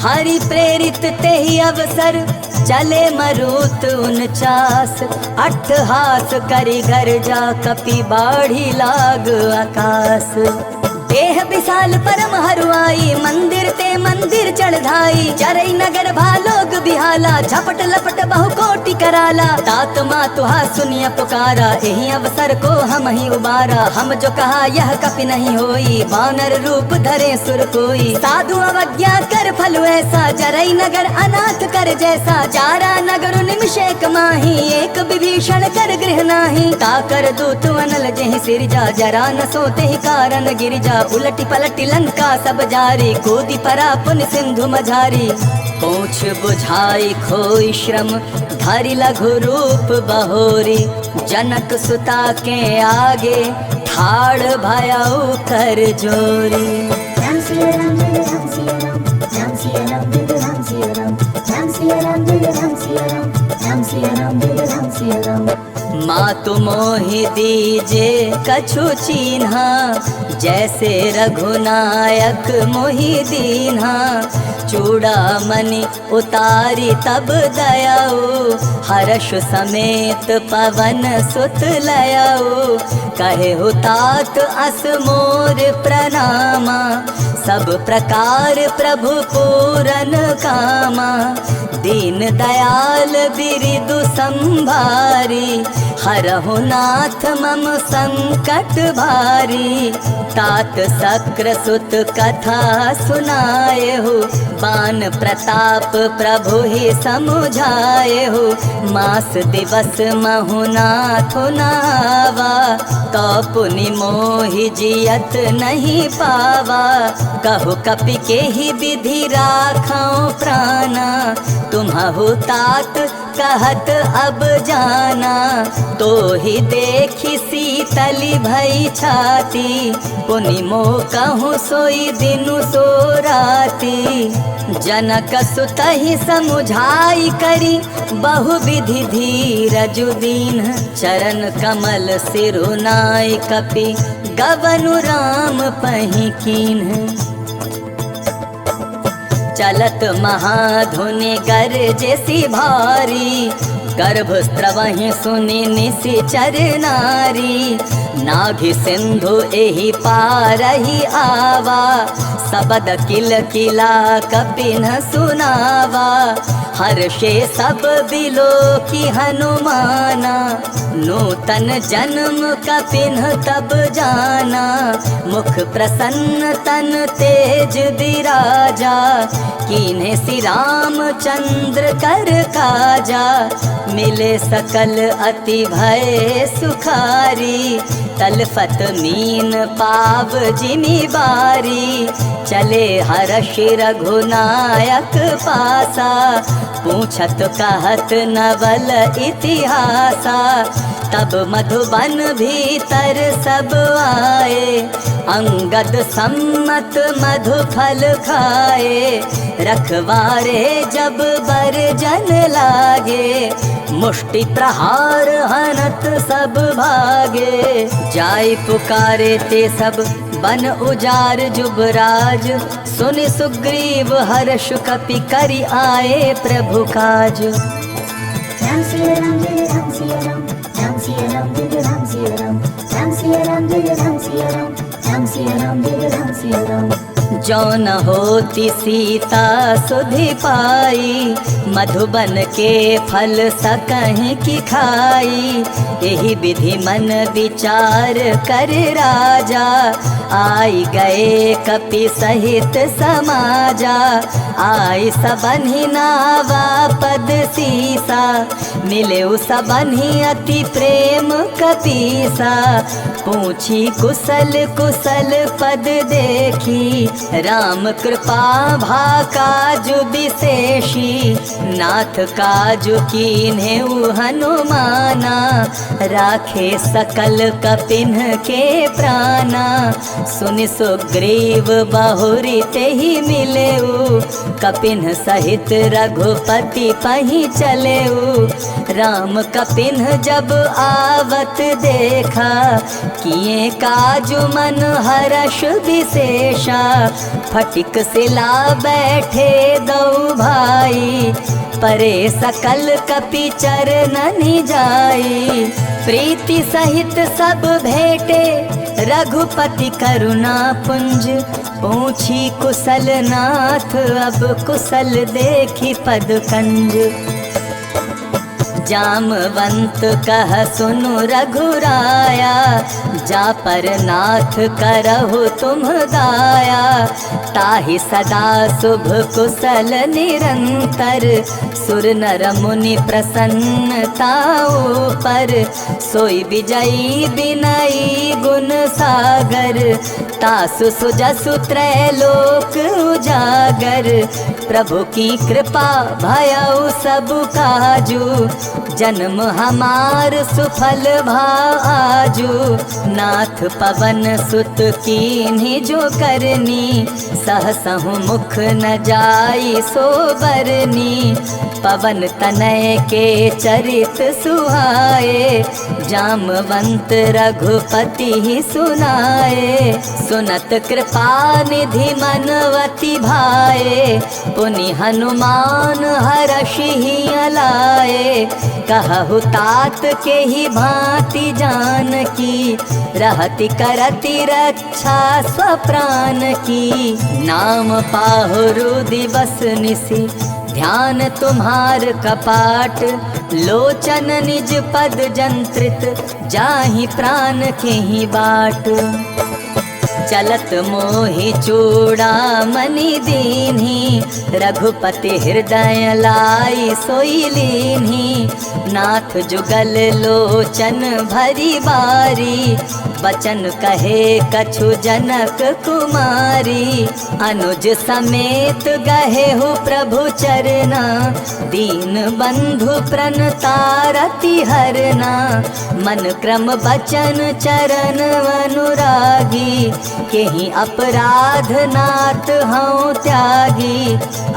हरि प्रेरित तेहि अवसर चले मरुत 49 अट्ठहास करि गर्जा कपि बाढ़ी लाग आकाश देह विशाल परम हरुआई मंदिर ते मंदिर चढ़ाई चरई नगर भालोग बिहाला झपट लपट बहु कोटि कराला तात मातुहा सुनिया पुकारा यही अवसर को हम ही उबारा हम जो कहा यह कपि नहीं होई वानर रूप धरे सुर कोई साधु अवज्ञा कर फल ऐसा जरई नगर अनाथ कर जैसा चारा नगर निमिषेक माही एक विभीषण कर गृह नाही ताकर दूत अनल जहि सिरजा जरा न सोते ही कारण गिरिजा उलटी पलटी लंका सब जारी कूदी परा पुन सिंधु मझारी पूछ बुझाई खोई श्रम धरि लघु रूप बहोरी जनक सुता के आगे ठाड़ भयउ कर जोरी राम सिया राम जय राम सिया राम राम सिया राम जय राम सिया राम राम सिया राम जय राम सिया राम राम सिया राम जय राम सिया राम मातु मोहि दीजे कछु चीन्हा जैसे रघुनायक मोहि दीन्हा चूड़ामणि उतारी तब दयाऊ हर्ष समेत पवन सुत लयाऊ कहे हो तात अस मोर प्रणामा सब प्रकार प्रभु पूरन कामा दीन दयाल बिरिदु संभारी हरहु नाथ मम संकट भारी तात शक्र सुत कथा सुनाए हो बान प्रताप प्रभु ही समुझाए हो मास दिवस महुनाथ नावा तो पुनि मोहि जियत नहीं पावा कहु कपि के ही विधि राखौ प्राणा तुम्हु तात कहत अब जाना तो ही देखी शीतली भई छाती पुनि मो कहूँ सोई दिनु सो राती जनक सुत ही समुझाई करी बहु विधि धीरजु दीन चरण कमल सिरुनाई कपि गवनु राम पही कीन्ह चलत महाधुनि गरजे सी भारी, गर्भस्त्रवहि सुनि निशिचर नारी। नाभि सिंधु एहि पारहि आवा, सबद किल किला कपिन सुनावा। हर्षे सब बिलो की हनुमाना, नूतन जन्म कपिन तब जाना। मुख प्रसन्न तन तेज विराजा, कीन्हे श्री रामचंद्र कर काजा। मिले सकल अति भय सुखारी, तलफत मीन पाव जिमि बारी। चले हर्षि रघुनायक पासा, पूछत कहत नवल इतिहासा। तब मधुबन भीतर सब आए, अंगद सम्मत मधुफल खाए। रखवारे जब बरजन लागे, मुष्टि प्रहार हनत सब भागे। जाय पुकारे ते सब बन उजार जुबराज, सुनि सुग्रीव हर्ष कपि करि आए प्रभु काज। राम सिया राम जय राम सिया राम, राम सिया राम जय राम सिया राम, राम सिया राम जय राम सिया राम, राम सिया राम जय राम सिया राम। जो न होती सीता सुधि पाई, मधुबन के फल सकहीं की खाई। यही विधि मन विचार कर राजा, आई गए कपि सहित समाजा। आई सबन्हि नावा पद सीसा, मिले सबन्हि अति प्रेम कपीसा। पूछी कुशल कुशल पद देखी, राम कृपा भा काजु विशेषी। नाथ काजु कीन्हे हनुमाना, राखे सकल कपिन के प्राणा। सुनि सुग्रीव बहुरी तेहि मिलेऊ, कपिन सहित रघुपति पहि चलेऊ। राम कपिन जब आवत देखा, किए काजु मन हर्ष विशेषा। फटिक सिला बैठे दो भाई, परे सकल कपि चरणनि जाई। प्रीति सहित सब भेटे, रघुपति करुणा पुंज। पूछी कुशल नाथ, अब कुशल देखी पद कंज। जामवंत कह सुनु रघुराया, जा पर नाथ करहु तुम दाया। ताहि सदा शुभ कुशल निरंतर, सुर नर मुनि प्रसन्नताओ पर। सोई विजयी विनयी गुण सागर, तासु सुजसु त्रैलोक उजागर। प्रभु की कृपा भयउ सब काजू, जन्म हमार सुफल भाजू। नाथ पवन सुत कीन्हि जो करनी, सहसहु मुख न जाई सो बरनी। पवन तनय के चरित सुहाए, जामवंत रघुपति ही सुनाए। सुनत कृपा निधि मनवती भाए, पुनि हनुमान हर्षि ही अलाए। कहु तात के ही भांति जानकी, रहति करति रक्षा स्वप्राण की। नाम पाहुरु दिवस निशि, ध्यान तुम्हार कपाट। लोचन निज पद जंत्रित, जाहि प्राण के ही बाट। चलत मोहि चूड़ामणि दीन्हि, रघुपति हृदय लाई सोई लीन्हि। नाथ जुगल लोचन भरी बारी, बचन कहे कछु जनक कुमारी। अनुज समेत गहे हो प्रभु चरना, दीन बंधु प्रणतारति हरना। मन क्रम बचन चरण अनुरागी, केही अपराध नाथ हूँ त्यागी,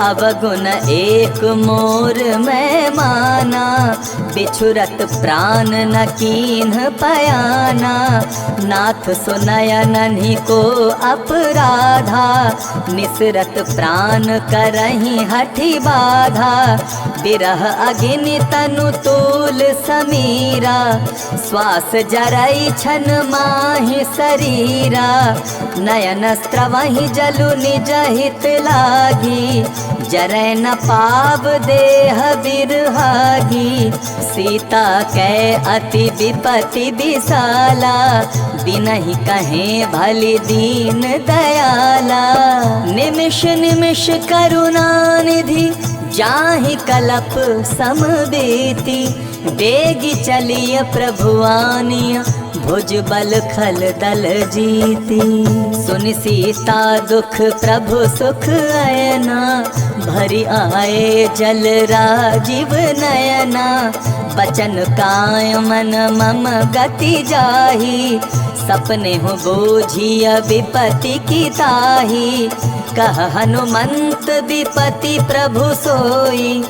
अवगुण एक मोर मैं माना, बिछुरत प्राण न कीन्ह पयाना, नाथ सुनय नन्ही को अपराधा, निसरत प्राण करही हठि बाधा, बिरह अग्नि तनु तूल समीरा, श्वास जरई छन माहि शरीरा, नयन स्त्रवहि जलु निज हित लागी, जरै न पाव देह बिरहागी, सीता कै अति विपति विशाला, बिनहि कहे भली दीन दयाला, निमिष निमिष करुणा निधि जाहि कलप समबेति, बेगी चलिय प्रभुआनिया भुज बल खल दल जीती, सुनि सीता दुख प्रभु सुख अयना, भरि आए जल राजीव नयना, बचन काय मन मम गति जाही, सपने हो बोझिय विपति की ताही, कह हनुमंत विपति प्रभु सोई,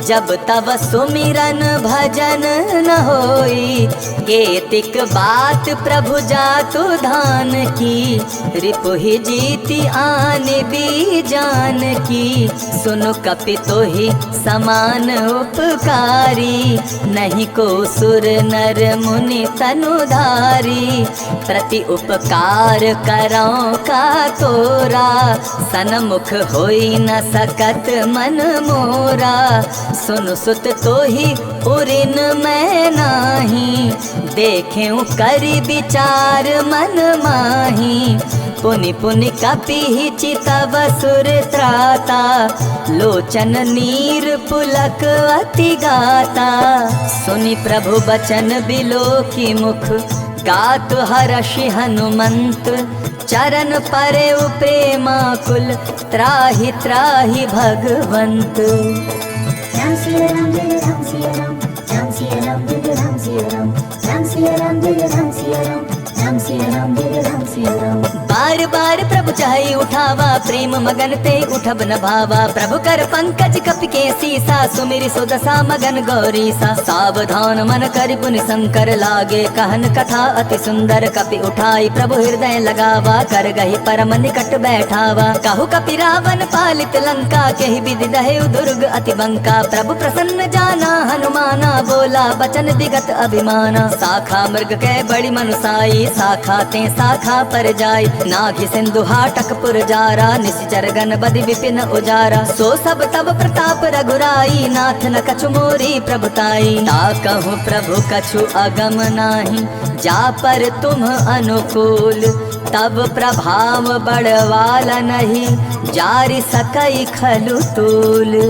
जब तब सुमिरन भजन न होई, केतिक बात प्रभु जातु धान की, रिपुहि जीति आन बीजान की, सुनु कपि तोहि समान उपकारी, नहीं को सुर नर मुनि तनुधारी, प्रति उपकार करौ का तोरा, सनमुख होई न सकत मन मोरा, सुनु सुत तोहि उरिन मैं नाही, देखें करि विचार मन माही, पुनि पुनि कपि चितव सुर त्राता, लोचन नीर पुलक अति गाता, सुनि प्रभु बचन बिलोकी मुख, गात हर्षि हनुमंत, चरण परे प्रेमाकुल, त्राहि त्राहि भगवंत। राम सिया राम जय राम सिया राम, राम सिया राम जय राम सिया राम, राम सिया राम जय राम सिया राम, राम सिया राम जय राम सिया राम। बार बार प्रभु चाहि उठावा, प्रेम मगन ते उठब न भावा, प्रभु कर पंकज कपि के सीसा, सुमिरि सुदशा मगन गौरीसा, सावधान मन करि पुनि शंकर लागे, कहन कथा अति सुंदर, कपि उठाई प्रभु हृदय लगावा, कर गहि परम निकट बैठावा, कहु कपि रावण पालित लंका, केहि विधि दहेउ दुर्ग अति बंका, प्रभु प्रसन्न जाना हनुमाना, बोला बचन विगत अभिमाना, शाखा मृग के बड़ी मनुसाई, शाखा ते शाखा पर जाई, नाघि सिंधु हाटक पुरजारा, निश्चर गण बदि विपिन उजारा, सो सब तब प्रताप रघुराई, नाथ न कछु मोरी प्रभुताई, ता कहूँ प्रभु कछु अगम नाही, जा पर तुम अनुकूल, तब प्रभाव बढ़वाला नहीं, जारि सकई खलु तूल,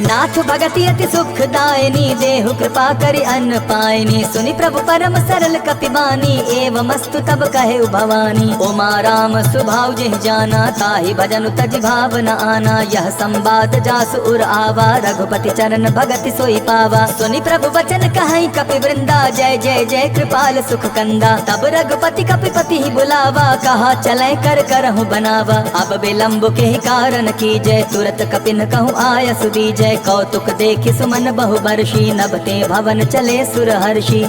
नाथ भगति अति सुखदायिनी, देहु कृपा करि अन्न पायनी, सुनि प्रभु परम सरल कपिबानी, एवमस्तु तब कहे भवानी, उमा राम सुभाव जिहि जाना, ताहि भजन तज भाव न आना, यह संवाद जासु उर आवा, रघुपति चरण भगति सोई पावा, सुनि प्रभु वचन कहई कपि वृंदा, जय जय जय कृपाल सुख कंदा, तब रघुपति कपिपति ही बुलावा, कहा चलै कर करहु बनावा, अब विलंब के ही कारण की जय, तुरत कपिन कहूँ आय सुदीजय, कौतुक देखि सुमन बहु बरषि, नभते भवन चले सुर हर्षि,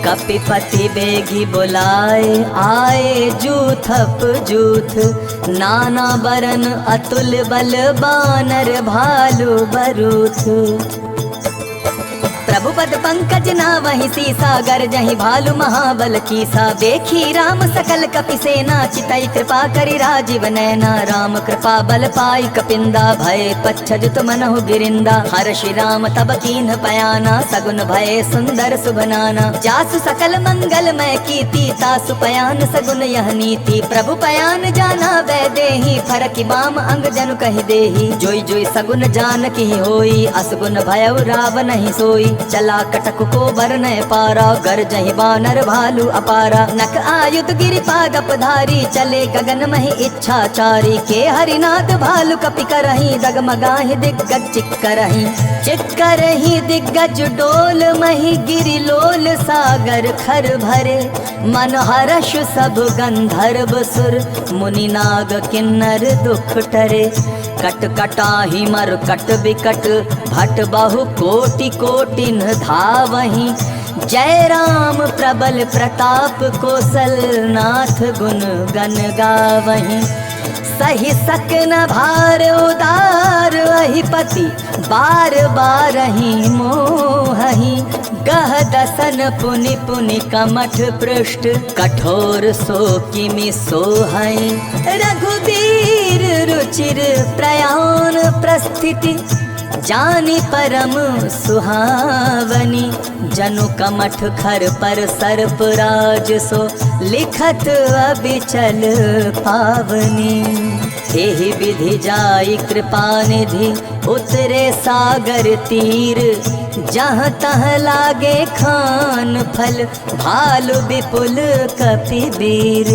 कपिपति बेगी बुलाए, आए जूथप जूथ, नाना बरन अतुल बल बानर भालू बरूथ, प्रभु पद पंकज नावहि सीसा, गरजहि भालु महाबल कीसा, देखी राम सकल कपि सेना, चितई कृपा करि राजीव नैना, राम कृपा बल पाई कपिंदा, भय पच्छजुत मनहु गिरिंदा, हर्षि राम तब कीन्ह पयाना, सगुन भय सुंदर शुभनाना, जासु सकल मंगल मय कीर्ति, तासु पयान सगुन यह नीति, प्रभु पयान जाना वैदेही, फरकि बाम अंग जनु कहि देही, जोई जोई सगुन जानकी होई, असगुन भयउ रावण ही सोई, चला कटक को बरनय पारा, गरजहि बानर भालू अपारा। नख आयुध गिरिपादप धारी, चले गगन महि इच्छाचारी। के हरिनाथ भालु कपि करहि, डगमगाहि दिग्गज चिक्करहि। चिक्करहि दिग्गज डोल महि, गिरिलोल सागर खर भरे। मन हर्ष सब गंधर्व सुर, मुनि नाग किन्नर दुख टरे। कट कटाहि मर कट बिकट, भट बहु कोटि कोटिन धावहि। जय राम प्रबल प्रताप, कौशल नाथ गुण गन गावहि। सही सकन भार उदार, अहिपति बार बारहि मोहहि। गह दसन पुनि पुनि कमठ पृष्ठ, कठोर सो किमि सोहहि। रघुबीर रुचिर प्रयाण प्रस्थिति, जानि परम सुहावनी। जनु कमठ खर पर सर्प राज, सो लिखत अबिचल पावनी। एहि विधि जाई कृपा निधि, उतरे सागर तीर। जहाँ तहाँ लागे खान फल, भालु विपुल कपिबीर।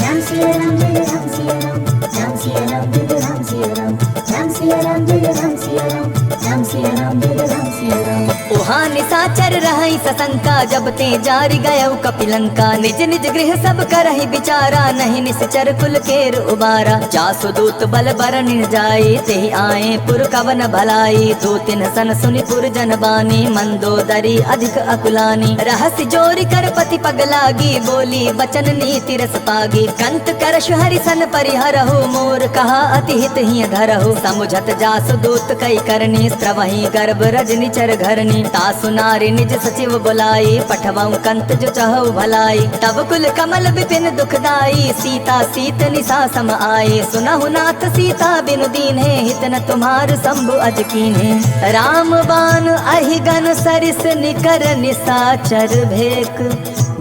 राम सिया राम जय राम सिया राम, राम सिया राम जय राम सिया राम, राम सिया राम जय राम सिया राम, राम सिया राम जय राम सिया राम। उहाँ निशाचर रहई सशंका, जब ते जारि गयउ कपिलंका। निज निज गृह सब करहि विचारा, नहीं निश्चर कुल केर उबारा। जासु दूत बल बरनि जाई, तेहि आए पुर कवन भलाई। दूतिन सन सुनि पुर जन बानी, मंदोदरी अधिक अकुलानी। रहस्य जोरि कर पति पग लागी, बोली बचन नीति रस पागी। कंत करशु हरि सन परिहरहु, मोर कहा अति हित हिय धरहु। समुझत जासु दूत कई करनी, स्त्रवहि गर्भ रजनी चर घरनी। तासु नारी निज सचिव बुलाई, पठवऊ कंत जो चहु भलाई। तब कुल कमल विपिन दुखदाई, सीता सीत निशा सम आई। सुनहु नाथ सीता बिनु दीन्हे, हित न तुम्हार शंभु अज कीन्हे। राम बाण अहिगन सरिस निकर, निशाचर भेक।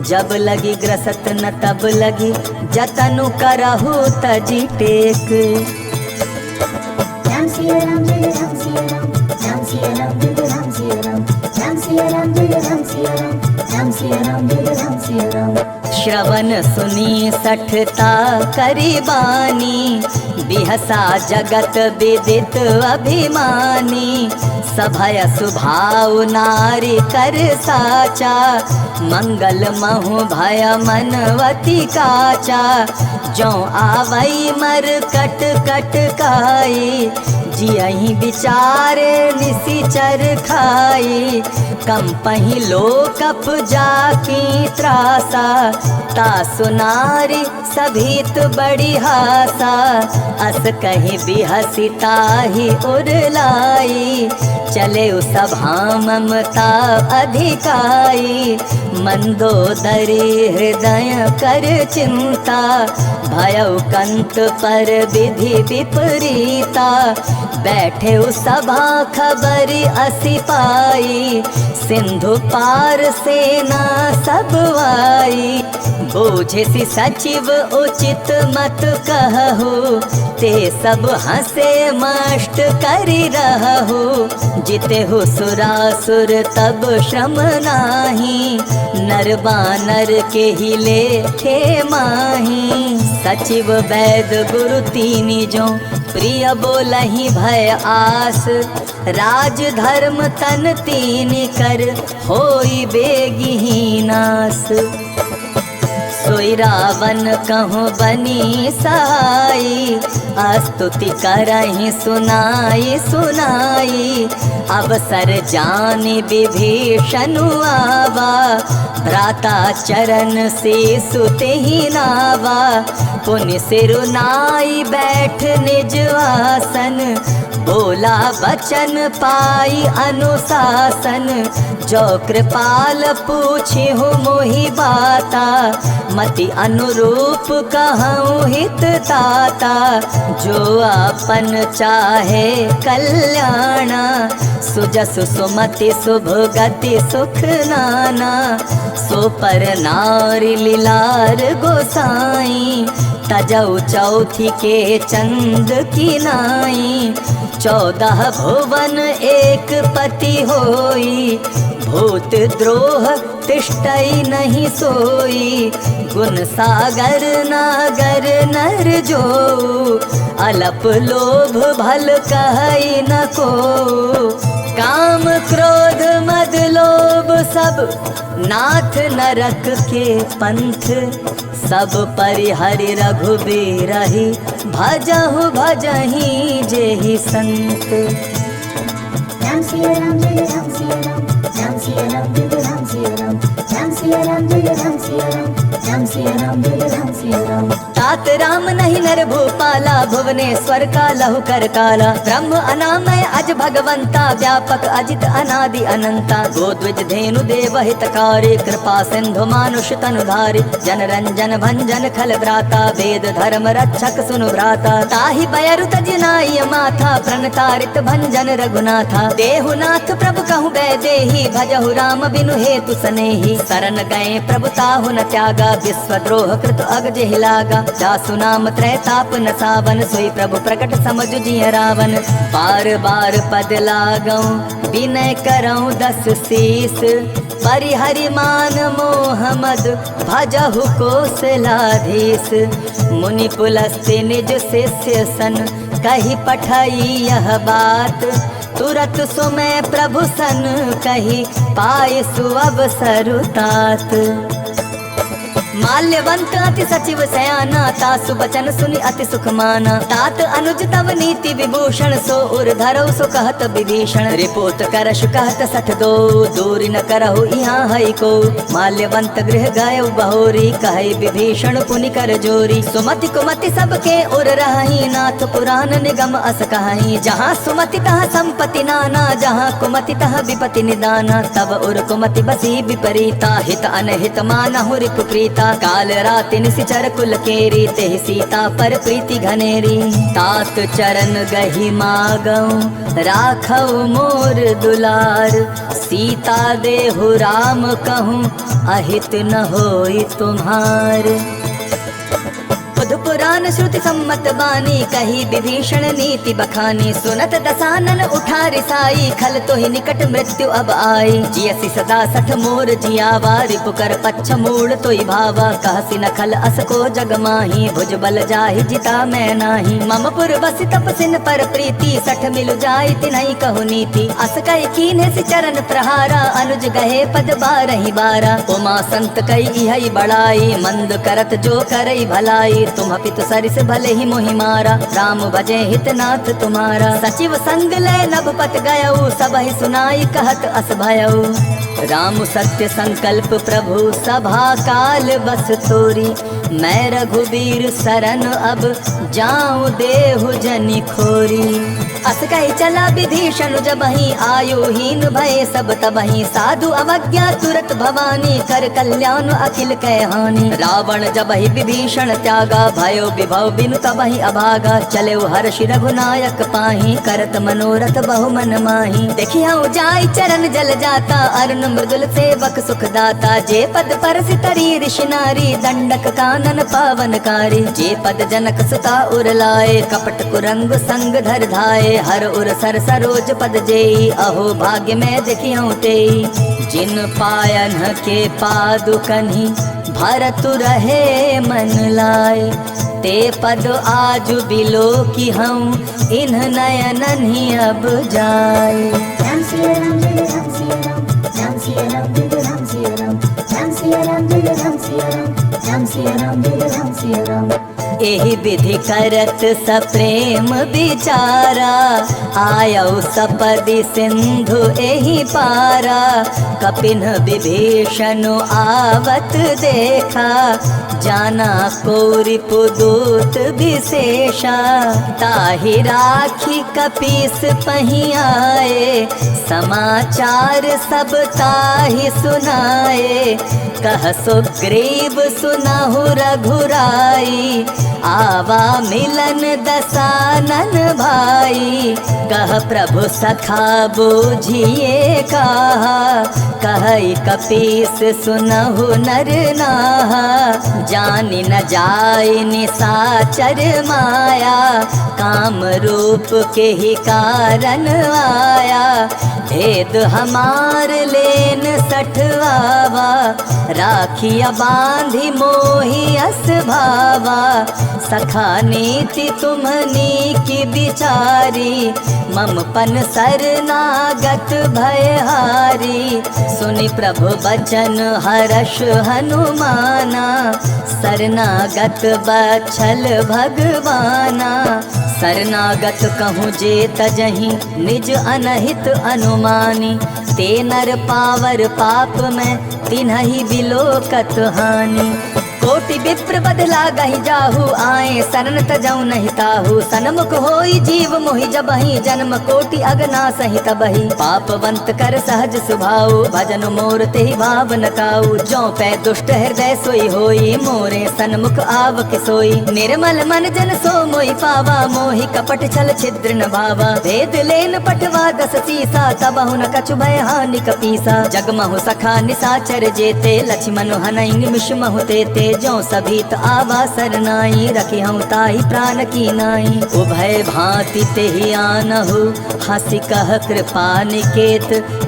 जब लगी ग्रसत न तब लगी, जतनु करहु तजी टेक। राम सिया राम जय राम सिया राम, राम सिया राम जय राम सिया राम, राम सिया राम जय राम सिया राम, राम सिया राम जय राम सिया राम। श्रवण सुनी सठता करी बानी, बिहसा जगत विदित अभिमानी। सभय सुभाव नारी कर साचा, मंगल महु भय मनवती काचा। जो आवई मर कट कट काई, जियहि विचारे निशिचर खाई। कंपहि लोकप जाकी त्रासा, तासु नारी सभीत बड़ी हासा। अस कहीं बिहसिता ही उरलाई, चले सभा ममता अधिकाई। मंदोदरी हृदय कर चिंता, भयउ कंत पर विधि विपरीता। बैठे सभा खबर असी पाई, सिंधु पार सेना सब आई। बूझे सी सचिव उचित मत कहु, ते सब हंसे मष्ट करि रहु। जिते हो सुरासुर तब श्रम नाही, नर बानर के ही लेखे माही। सचिव वैद गुरु तीनी जो, प्रिय बोलहि भय आस। राज धर्म तन तीन कर, होई बेगिही नास। सोई रावण कहूँ बनी सहाई, स्तुति करहि सुनाई सुनाई। अवसर जानि विभीषण आवा, भ्राता चरण से सुते ही नावा। पुनि सिरुनाई बैठ निज आसन, बोला वचन पाई अनुशासन। जो कृपाल पूछे हो मोहि बाता, मति अनुरूप कहूँ हित ताता। जो अपन चाहे कल्याणा, सुजसु सुमति शुभ गति सुख नाना। सो पर नारी लीलार गोसाई, तजौ चौथी के चंद की नाई, 14 भुवन एक पति होई, भूत द्रोह तिष्ठई नहीं सोई, गुण सागर नागर नर जो, अलप लोभ भल कहई न को, काम क्रोध मद लोभ सब नाथ नरक के पंथ, सब परिहरि रघुबीरहि भजहु भजहि जेहि संत। राम सिया राम जय राम सिया राम, राम सिया राम जय राम सिया राम, राम सिया राम जय राम सिया राम, राम सिया राम जय राम सिया राम। तात राम नहीं नर भूपाला, भुवनेश्वर का लहु कर काला, ब्रह्म अनामय अज भगवंता, व्यापक अजित अनादि अनंता, गोद्विज धेनु देव हितकारी, कृपा सिंधु मानुष तनुधारी, जन रंजन भंजन खल भ्राता, वेद धर्म रक्षक सुनु भ्राता, ताहि बयरु तजनाय माथा, प्रणतारित भंजन रघुनाथा, देहुनाथ प्रभु कहु वैदेही, भजहु राम बिनु हेतु सनेही, शरण गए प्रभु ताहु न त्यागा, विश्वद्रोह कृत अग जेहि लागा, दासु नाम त्रैताप न सावन, सोई प्रभु प्रकट समझ जिय रावण, बार बार पद लागौ विनय करऊं 10 शीस, परिहरि मान मोह मद भजहु कौशलाधीश, मुनि पुलस्त्य निज शिष्य सन, कही पठई यह बात, तुरत सुमय प्रभु सन, कही पाए सुअवसर तात। माल्यवंत अति सचिव सयाना, तासु बचन सुनि अति सुख माना, तात अनुज तव नीति विभूषण, सो उर धरौ सो कहत विभीषण, रिपोत करश कहत 62, दूरी न करहु यहाँ हई को, माल्यवंत गृह गयो बहोरी, कहे विभीषण पुनि कर जोरी, सुमति कुमति सबके उर रही, नाथ पुराण निगम अस कहाई, जहाँ सुमति तहाँ संपत्ति नाना, जहाँ कुमति तहाँ विपति निदाना, तब उर कुमति बसी विपरीता, हित अनहित मानहु रिपु प्रीता, काल राति निशिचर कुल केरी, तेहि सीता पर प्रीति घनेरी, तात चरण गहि मागऊ राखऊ मोर दुलार, सीता देहु राम कहूँ अहित न होई तुम्हार। बुध पुराण श्रुति सम्मत बानी, कही विभीषण नीति बखानी, सुनत दसानन उठा रिसाई, खल तो ही निकट मृत्यु अब आई, जियसि सदा 60 मोर जियावा, रिपुकर पच्छ मूड़ तो ही भावा, कहसी न खल अस को जग माही, भुज बल जाहि जिता मैं नाही, मम पुर बसि तपसिन पर प्रीति, 60 मिलु जाई तिन्हि कहु नीति, अस कहि कीन्हे सि चरण प्रहारा, अनुज गहे पद 12 12, उमा संत कई इहै बड़ाई, मंद करत जो करई भलाई, तुम पितु सरिस भले ही मोहि मारा, राम भजे हितनाथ तुम्हारा, सचिव संग लय नभपत गयऊ, सबहि सुनाई कहत अस भयऊ, राम सत्य संकल्प प्रभु सभा काल बस तोरी, मैं रघुबीर शरण अब जाऊं देहु जनि खोरी, अस कहि चला विभीषण जबहि, आयुहीन भय सब तबहि, साधु अवज्ञा तुरत भवानी, कर कल्याण अखिल कै हानि, रावण जबहि विभीषण त्यागा, भयो विभव बिनु तबहि अभागा, चले हर्षि रघुनायक पाही, करत मनोरथ बहु मन माही, देखियौ जाई चरण जल जाता, अरुण मृदुल सेवक सुख दाता, जे पद परसि तरी ऋषि नारी, दंडक कानन पावनकारी, जे पद जनक सुता उर लाए, कपट कुरंग संग धर धाये, हर उर सर सरोज पद जेई, अहो भाग्य में देखियौ तेई, जिन पायन के पादुकन्हि भरतु रहे मन लाए, ते पद आज बिलो की हम इन्ह नयनन ही अब जाए। राम सिया राम जय राम सिया राम, राम सिया राम जय राम सिया राम, राम सिया राम जय राम सिया राम, राम सिया राम जय राम सिया राम। एहि विधि करत सप्रेम विचारा, आयौ सपदि सिंधु एहि पारा, कपिन विभीषण आवत देखा, जाना कोरि पुदूत विशेषा, ताहि राखी कपीस पहि आए, समाचार सब ताहि सुनाए, कह सुग्रीव सुनहु रघुराई, आवा मिलन दसानन भाई, कह प्रभु सखा बूझिए कहा, कहई कपीस सुनहु नर नाहा, जानी न जाए निशाचर माया, काम रूप के ही कारण आया। भेद हमार लेन सठवावा, राखिया बांधी मोही अस भावा। सखा नीति तुम्हनी की बिचारी, ममपन शरणागत भयहारी। सुनि प्रभु बचन हर्ष हनुमाना, शरणागत बछल भगवाना। शरणागत कहूँ जे तजहि निज अनहित अनुमानी, ते नर पावर पाप में तिन्हि बिलोकत हानि। कोटि विप्र बदला गहि जाहु, आए शरण तजऊ नहीं ताहु। सनमुख होई जीव मोहि जबहि, जन्म कोटि अगना सहि तबहि। पापवंत कर सहज सुभाऊ, भजन मोर तेहि भाव न काऊ। जो पै दुष्ट हृदय सोई होई, मोरे सनमुख आव के सोई। निर्मल मन जन सो मोहि पावा, मोहि कपट छल छिद्र न भावा। भेद लेन पटवा दस सीसा, तबहु न कछु भय हानि कपीसा। जगमहु सखा निशाचर जेते, लक्ष्मण हनई निमिष महु तेते। जो सभी त आवा सरनाई, रखी हूँ ताही प्राण की नाई। उभय भांति तेहि आनहु, हंसी कह कृपा निकेत।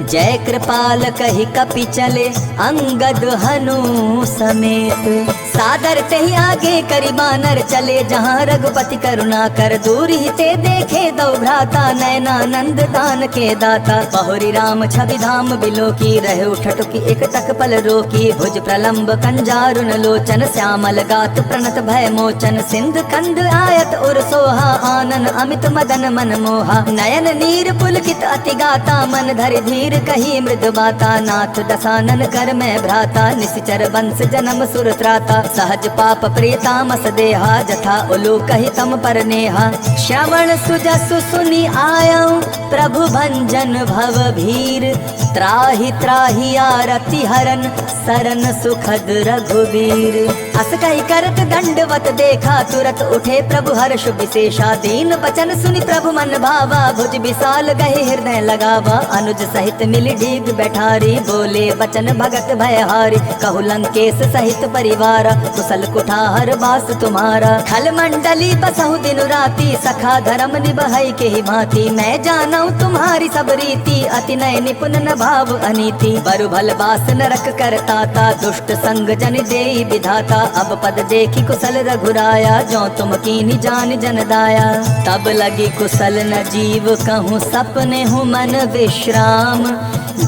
जय कृपाल कही कपि चले, अंगद हनु समेत। सादर तेहि आगे करि बानर चले, जहाँ रघुपति करुणा कर। दूर ही ते देखे दो भ्राता, नयनानंद दान के दाता। बहुरी राम छवि धाम बिलोकी, रहे उठटुकी एक टक पल रोकी। भुज प्रलंब कंजारुन लोचन, श्यामल गात प्रणत भय मोचन। सिंध कंद आयत उर सोहा, आनन अमित मदन मन मोहा। नयन नीर पुलकित अति गाता, मन धरि धीर कही मृद बाता। नाथ दसानन कर मैं भ्राता, निश्चर वंश जन्म सुर त्राता। सहज पाप प्रियतामस देहा, जथा उलू कही तम पर नेहा। श्रवण सुजसु सुनि आयऊ, प्रभु भंजन भव भीर। त्राहि त्राहि आरति हरन, सरन सुखद रघुबीर। अस कहि करत दंडवत देखा, तुरत उठे प्रभु हर्ष विशेषा। दीन बचन सुनि प्रभु मन भावा, भुज विशाल गहे हृदय लगावा। अनुज सहित मिली डीग बैठारी, बोले बचन भगत भयहारी। कहु लंकेश सहित परिवार, कुशल कुठार बास तुम्हारा। खल मंडली बसहु दिन राति, सखा धर्म निभई के ही भांति। मैं जानऊ तुम्हारी सब रीति, अति नय निपुण न भाव अनीति। बरु भल बास नरक करताता, दुष्ट संग जन देई विधाता। अब पद देखी कुशल रघुराया, जो तुम कीनी जान जन दाया। तब लगी कुशल न जीव कहूँ, सपने हूँ मन विश्राम।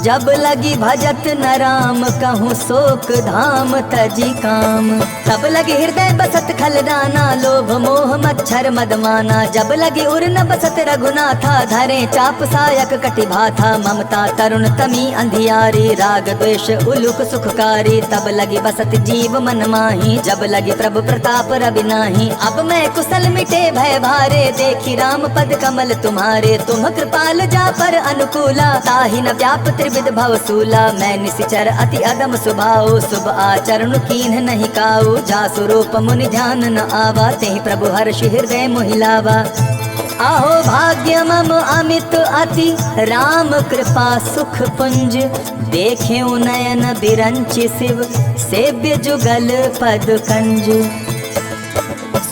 जब लगी भजत न राम, कहूँ शोक धाम तजी काम। तब लगी हृदय बसत खलदाना, लोभ मोह मच्छर मदमाना। जब लगी उर न बसत रघुनाथा, धरे चाप सायक कटि भाथा। ममता तरुण तमी अंधियारी, राग द्वेष उलुक सुखकारी। तब लगी बसत जीव मन माही, जब लगी प्रभु प्रताप रवि नाही। अब मैं कुशल मिटे भय भारे, देखी राम पद कमल तुम्हारे। तुम कृपाल जा पर अनुकूला, ताहि न व्याप त्रिविध भवसूला। मैं निशिचर अति अदम स्वभाव, शुभ आचरण कीन्ह नहीं काऊ। जासु रूप मुनि ध्यान न आवा, तेहि प्रभु हर्ष हृदय मोहिलावा। आहो भाग्य मम अमित अति, राम कृपा सुख पुंज। देखे नयन बिरंचि शिव, सेव्य जुगल पद कंज।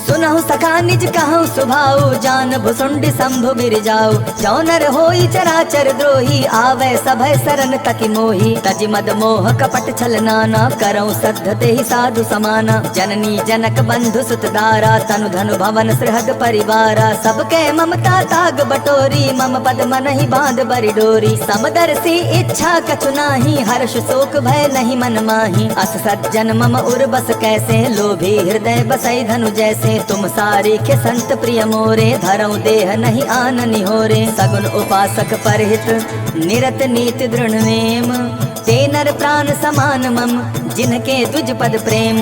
सुनहु सखा निज कहूँ सुभाऊ, जान भुसुंड शंभु बिरजाऊ। जो नर होई चराचर द्रोही, आवे सभय सरन तकि मोही। तज मद मोह कपट छल नाना, करऊँ श्रद्ध तेहि साधु समाना। जननी जनक बंधु सुत दारा, तनु धनु भवन सृहद परिवारा। सबके ममता ताग बटोरी, मम पद मन ही बांध बरि डोरी। समदर्शी इच्छा कछु नाही, हर्ष शोक भय नहीं मन माही। अस सज्जन मम उर बस कैसे, लोभी हृदय बसई धनु जैसे। तुम सारे के संत प्रिय मोरे, धरऊ देह नहीं आन निहोरे। सगुन उपासक परहित, निरत नीति दृढ़ नेम। ते नर प्राण समान मम, जिनके तुझ पद प्रेम।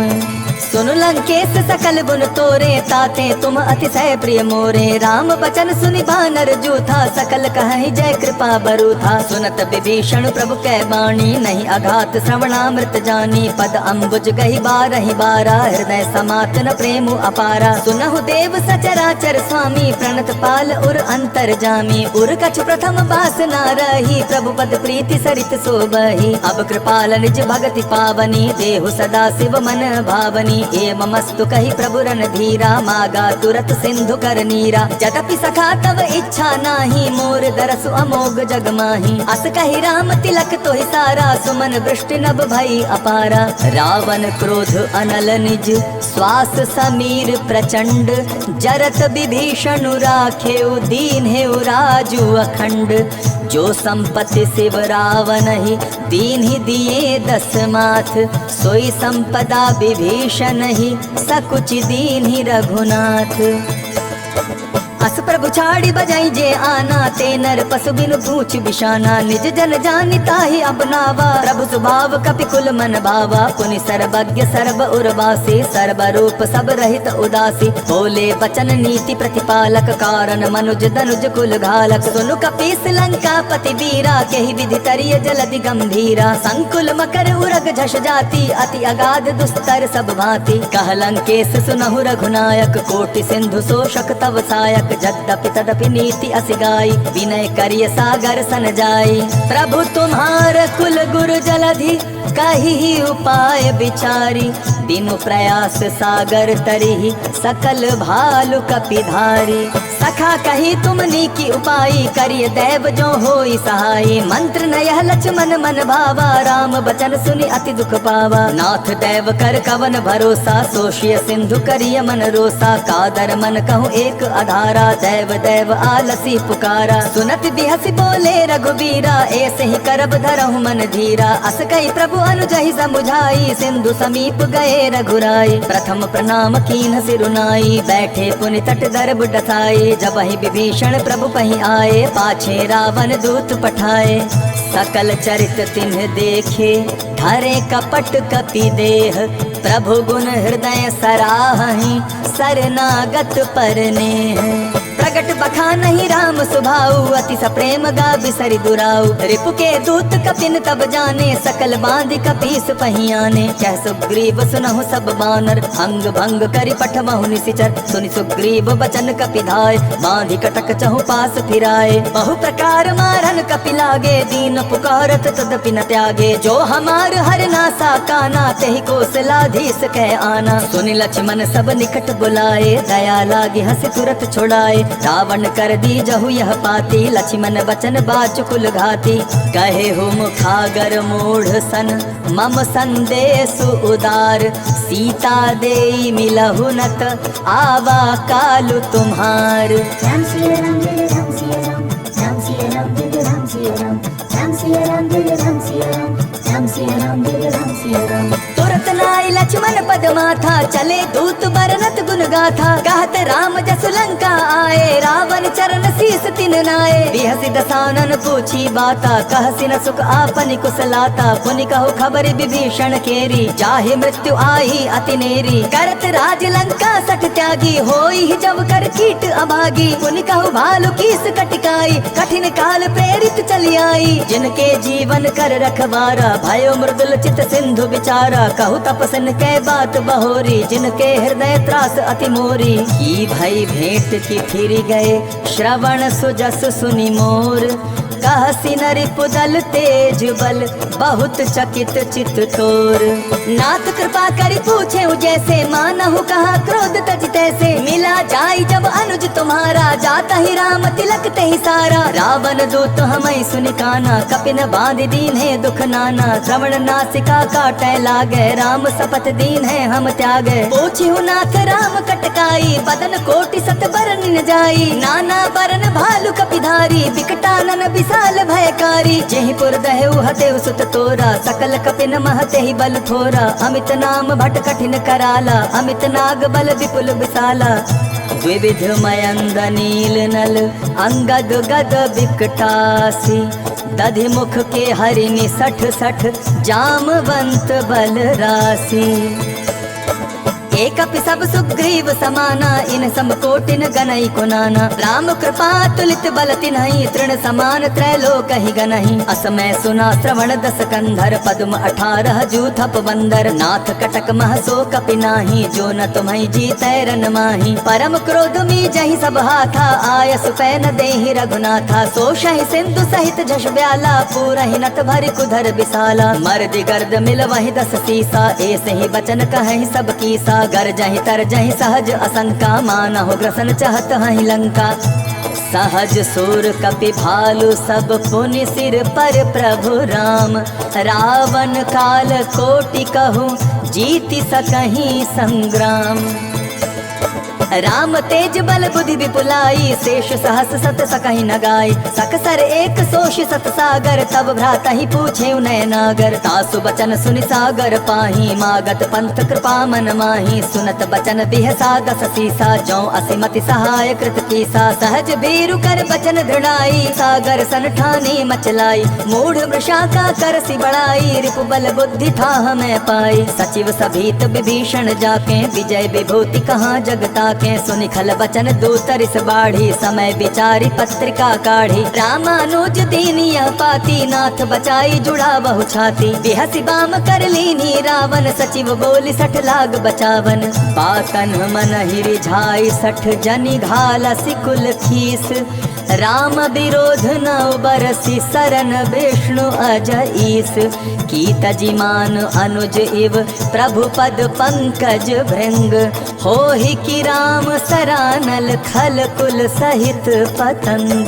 सुन सुन लंकेश सकल गुण तोरे, ताते तुम अतिशय प्रिय मोरे। राम बचन सुनि बानर जूथा, सकल कहि जय कृपा बरु था। सुनत विभीषण प्रभु कै बाणी, नहीं अघात श्रवणामृत जानी। पद अम्बुज गहि बारहि बारा, हृदय समात न प्रेम अपारा। सुनहु देव सचराचर स्वामी, प्रणत पाल उर अंतर जामी। उर कछु प्रथम बास ना रही, प्रभु पद प्रीति सरित सोबही। अब कृपाल निज भगति पावनी, देहु सदा शिव मन भावनी। एवमस्तु कहि प्रभु रन धीरा, मागा तुरत सिंधु कर नीरा। जदपि सखा तव इच्छा नाही, मोर दरसु अमोघ जग माही। अस कहि राम तिलक तोहि सारा, सुमन वृष्टि नभ भई अपारा। रावण क्रोध अनल निज, श्वास समीर प्रचंड। जरत विभीषण राखेउ, दीन हेउ राजु अखंड। जो संपत्ति शिव रावण ही, दीन ही दिए दस माथ। सोई संपदा विभीषण ही, सकुच दीन ही रघुनाथ। अस प्रभु छाड़ी बजाई जे आना, ते नर पशु बिनु पूछ बिशाना। निज जन जानिता ही अपनावा, प्रभु स्वभाव कपि कुल मन भावा। पुनि सर्वज्ञ सर्व उर्वासी, सर्व रूप सब रहित उदासी। बोले बचन नीति प्रतिपालक, कारण मनुज दनुज कुल घालक। सुनु कपीस लंका पति वीरा, केहि विधि तरिय जलधि गंभीरा। संकुल मकर उरग झष जाति, अति अगाध दुस्तर सब भांति। कह लंकेश सुनहु रघुनायक, कोटि सिंधु शोषक तव सायक। जद्यपि तदपि नीति असिगाई, विनय करिय सागर सन जाई। प्रभु तुम्हार कुल गुरु जलधि, कही उपाय विचारी। बिनु प्रयास सागर तरिहि, सकल भालु कपिधारी। सखा कही तुमनी की उपाई, करिय दैव जो होई सहाई। मंत्र नयह लक्ष्मण मन भावा, राम बचन सुनि अति दुख पावा। नाथ दैव कर कवन भरोसा, सोषिय सिंधु करिय मन रोसा। कादर मन कहूँ एक आधारा, दैव दैव आलसी पुकारा। सुनत बिहसी बोले रघुबीरा, ऐसे ही करब धरहु मन धीरा। अस कही प्रभु अनुजहि समुझाई, सिंधु समीप गए रघुराई। प्रथम प्रणाम कीन्ह सिरुनाई, बैठे पुनि तट दर्भ डसाई। जब ही विभीषण प्रभु पहि आए, पाछे रावण दूत पठाए। सकल चरित तिन्ह देखे, धरे कपट कपि देह। प्रभु गुण हृदय सराहि, शरणागत परनेह। प्रगट बखानहि राम सुभाऊ, अति सप्रेम गा बिसरि दुराऊ। रिपु के दूत कपिन तब जाने, सकल बांधि कपीस पहि आने। कह सुग्रीव सुनहु सब बानर, अंग भंग करि पठमहु निशिचर। सुनि सुग्रीव बचन कपि धाय, बांधि कटक चहु पास फिराए। बहु प्रकार मारन कपि लागे, दीन पुकारत तदपि न त्यागे। जो हमार हर नासा काना, तेहि कौशलाधीश कह आना। सुनि लक्ष्मण सब निकट बुलाए, दया लागी हंसी तुरत छुड़ाए। रावण कर दी जहु यह पाती, लक्ष्मण बचन बाचुकुल घाती। कहे हो मुखागर मूढ़ सन, मम संदेश उदार। सीता देई मिलहु नत, आवा कालु तुम्हार। राम सिया राम जय राम सिया राम, राम सिया राम जय राम सिया राम, राम सिया राम जय राम सिया राम, राम सिया राम जय राम सिया राम। तुरत नाई लक्ष्मण पद माथा, चले दूत बरनत गुण गाथा। कहत राम जसु लंका आए, रावण चरण शीस तिन नाए। बिहसि दसानन पूछी बाता, कहसि न सुख आपनि कुशलाता। पुनि कहो खबर विभीषण केरी, जाहि मृत्यु आही अति नेरी। करत राज लंका सठ त्यागी, होई ही जब कर कीट अभागी। पुनि कहो भालु कीस कटिकाई, कठिन काल प्रेरित चली आई। जिनके जीवन कर रखवारा, भयो मृदुल चित सिंधु विचारा। कहु तपसन कै बात बहोरी, जिनके हृदय त्रास अति मोरी। की भई भेंट की फिर गए, श्रवण सुजस सुनि मोर। कहसि नरि पुदल तेज बल, बहुत चकित चित तोर। नाथ कृपा करि पूछे जैसे, मानहु कहा क्रोध तज तैसे। मिला जाई जब अनुज तुम्हारा, जाता ही राम तिलक तेहि सारा। रावण दूत हमई सुनि काना, कपिन बांध दीन है दुख नाना। श्रवण नासिका काटै लागे, राम शपथ दीन है हम त्यागे। पूछिहु नाथ राम कटकाई, बदन कोटि सत बरन न जाई। नाना बरन भालु कपिधारी, बिकटानन विशाल भयकारी। जेहि पुर दहेउ हतेउ सुत तोरा, सकल कपिन महतेहि बल थोरा। अमित नाम भट कठिन कराला, अमित नाग बल विपुल विशाला। द्विविध मयंग नील नल, अंगद गद बिकटासी। दधि मुख के हरिनि सठ सठ, जामवंत बल राशि। एक अपि सब सुग्रीव समाना, इन सम कोटिन गनई को नाना। राम कृपा तुलित बल तिन्हई, तृण समान त्रैलोक ही गनहि। असमय सुना श्रवण दस कंधर, पद्म 18 जूथप बंदर। नाथ कटक मह सो कपि नाही, जो न तुम्हई जीतै रन माही। परम क्रोध मी जहि सब हाथा, आय सुपै न देहि रघुनाथा। सो शहि सिंधु सहित झष ब्याला, पूरहि नत भरि कुधर विशाला। मर्दि गर्द मिल वहि 10 सीसा, ऐसे ही बचन कहहि सब कीसा। गरजहि तरजहि सहज असंका, मानहु ग्रसन चहत हहि लंका। सहज सुर कपि भालु सब पुनि सिर पर प्रभु राम। रावण काल कोटि कहूँ, जीति सकहि संग्राम। राम तेज बल बुद्धि विपुलाई, शेष सहस सत सकहि न गाय। सकसर एक सोषि सत सागर, तब भ्राता ही पूछे नय नागर। तासु बचन सुनि सागर पाही, मागत पंथ कृपा मन माही। सुनत बचन बिहसा 10 सीसा, जौ असिमति सहाय कृत कीसा। सहज बीरु कर बचन दृढ़ाई, सागर सन ठानी मचलाई। मूढ़ वृषा का करसी बड़ाई, रिपु बल बुद्धि ठाह मैं पाई। सचिव सभीत विभीषण जाके, विजय विभूति कहाँ जगता के। सुनि खल बचन दूतरिस बाढ़ी, समय विचारी पत्रिका काढ़ी। रामानुज दीन यह पाती, नाथ बचाई जुड़ा बहु छाती। बिहसी बाम कर लीनी रावण, सचिव बोली 60 लाग बचावन। पातन मन ही रिझाई 60 जनि घालसी कुल खीस। राम विरोध नव बरसी, सरन विष्णु अजय ईस। कीत जिमान अनुज इव, प्रभु पद पंकज भृंग। होहि कि राम सरानल, खल कुल सहित पतंग।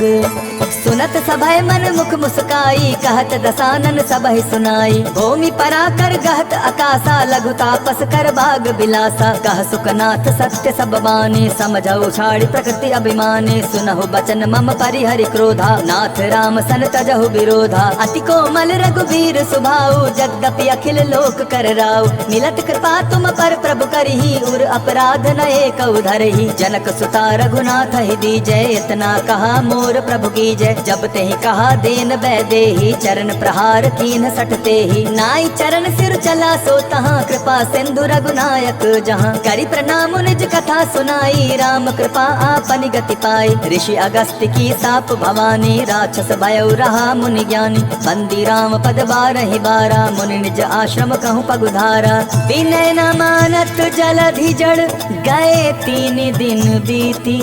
सुनत सभय मन मुख मुस्काई, कहत दसानन सबहि सुनाई। भूमि पराकर गहत अकासा, लघु तापस कर बाग बिलासा। कह सुखनाथ सत्य सब बानी, समझौ छाड़ी प्रकृति अभिमानी। सुनहु बचन मम परिहरि क्रोधा, नाथ राम सन तजहु विरोधा। अति कोमल रघुवीर सुभाऊ, जगदपि अखिल लोक कर राउ। मिलत कृपा तुम पर प्रभु करही, उर अपराध न एक धरही। जनक सुता रघुनाथ ही दीजय, इतना कहा मोर प्रभु की जय। जब ते ही कहा देन बैदेही, चरण प्रहार कीन 60 तेहि। नाई चरण सिर चला सो तहाँ, कृपा सिंधु रघुनायक जहाँ। करि प्रणाम निज कथा सुनाई, राम कृपा आपनि गति पाई। ऋषि अगस्त्य की साप भवानी, राक्षस भयउ रहा मुनि ज्ञानी। बंदी राम पद 12 बारा, मुनि निज आश्रम कहूँ पगुधारा। विनय न मानत जलधि जड़, गए 3 दिन बीती।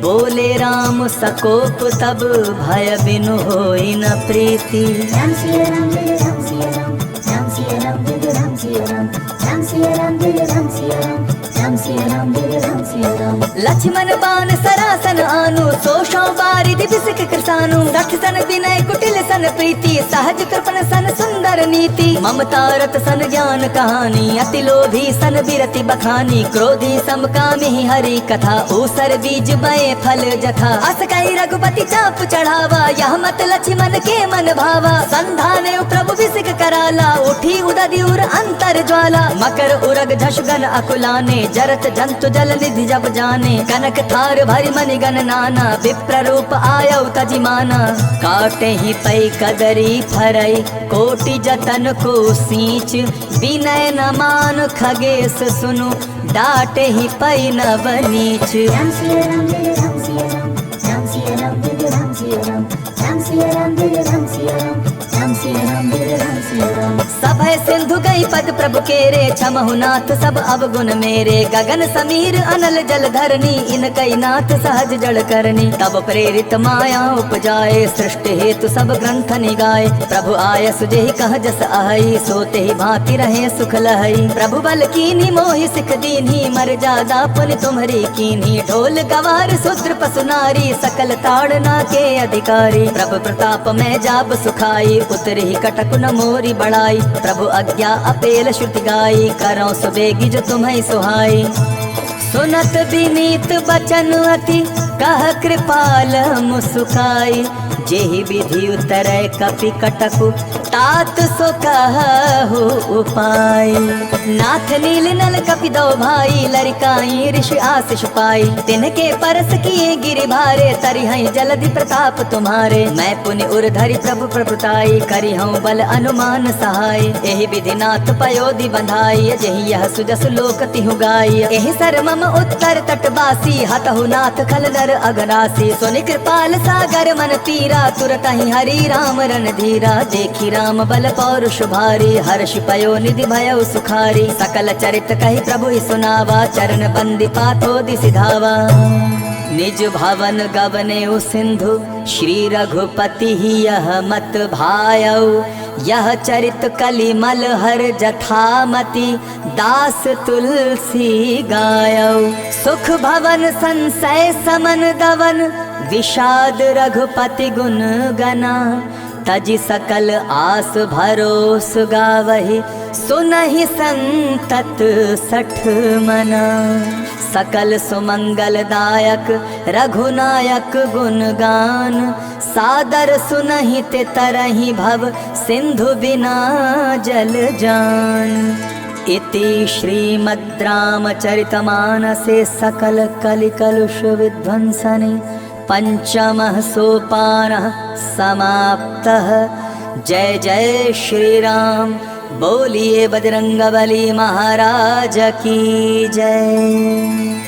बोले राम सकोप तब, भय बिनु होई न प्रीति। राम सिया राम जय राम सिया राम, राम सिया राम जय राम सिया राम, राम सिया राम जय राम सिया राम, राम सिया राम जय राम सिया राम। लक्ष्मण बाण सरासन आनु, सोषौ बारिधि बिसिक कृसानु। रथ सन विनय कुटिल सन प्रीति, सहज कृपण सन सुंदर नीति। ममता रत सन ज्ञान कहानी, अति लोभी सन बिरति बखानी। क्रोधी समकामी हरि कथा, ऊसर बीज बए फल जथा। अस कई रघुपति चाप चढ़ावा, यह मत लक्ष्मण के मन भावा। संधाने प्रभु बिसिक कराला, उठी उदधि उर अंतर ज्वाला। मकर उरग झषगन अकुलाने, जरत जंतु जल निधि जब जाने। कनक थार भरि मनि गण नाना, विप्र रूप आयौ तजिमाना। काटे ही पै कदरी फरई, कोटि जतन को सींच। विनय न मान खगेश सुनु, डाटे ही पै नव नीच। राम सिया राम जय राम सिया राम, राम सिया राम जय राम सिया राम, राम सिया राम जय राम सिया राम, राम सिया राम जय राम सिया राम। सभय सिंधु गई पद प्रभु केरे, छमहु नाथ सब अवगुण मेरे। गगन समीर अनल जल धरनी, इन कई नाथ सहज जड़ करनी। तब प्रेरित माया उपजाए, सृष्टि हेतु सब ग्रंथ निगाए। प्रभु आय सुजेहि कह जस आहई, सोते ही भांति रहे सुख लहई। प्रभु बल कीन्ही मोहि सिख दीन्ही, मर्यादा पुनि तुम्हरी कीन्ही। ढोल गवार शूद्र पशु नारी, सकल ताड़ना के अधिकारी। प्रभु प्रताप में जाब सुखाई, उतरी कटक न मोरी बड़ाई। प्रभु आज्ञा अपेल श्रुति गाई, करो सुबेगी जो तुम्हें सुहाई। सुनत विनीत बचन अति, कह कृपाल मुसुकाई। जेहि विधि उतरै कपि कटकु तात सो कहु उपाय। नाथ नील नल कपि दो भाई लरिकाई ऋषि आशीष पाई। तिनके परस किए गिरि भारे तरिहै जलधि प्रताप तुम्हारे। मैं पुनि उर धरि प्रभु प्रभुताई करिहऊँ बल अनुमान सहाय। एहि विधि नाथ पयोधि बंधाई जेहि यह सुजस लोक तिहु गाई। एहि सर मम उत्तर तटवासी हतहु नाथ खल नर अगनासी। सोनि कृपाल सागर मन तीरा तुरत ही हरि राम रण धीरा। देखी राम बल पौरुष भारी हर्ष पयो निधि भयउ सुखारी। सकल चरित कहि प्रभु ही सुनावा चरण बंदी पाथो दिसि धावा। निज भवन गवने सिंधु श्री रघुपति ही यह मत भायऊ। यह चरित कलिमल हर जथामति दास तुलसी गायऊ। सुख भवन संशय समन दवन विषाद रघुपति गुण गना। तजि सकल आस भरोस गावहि सुनहि संतत सठ मना। सकल सुमंगल दायक रघुनायक गुणगान। सादर सुनहि ते तरहि भव सिंधु बिना जल जान। इति श्रीमद् रामचरितमानसे सकल कलिकलुष विध्वंसने पंचमः सोपानः समाप्तः। जय जय श्री राम। बोलिए बजरंगबली महाराज की जय।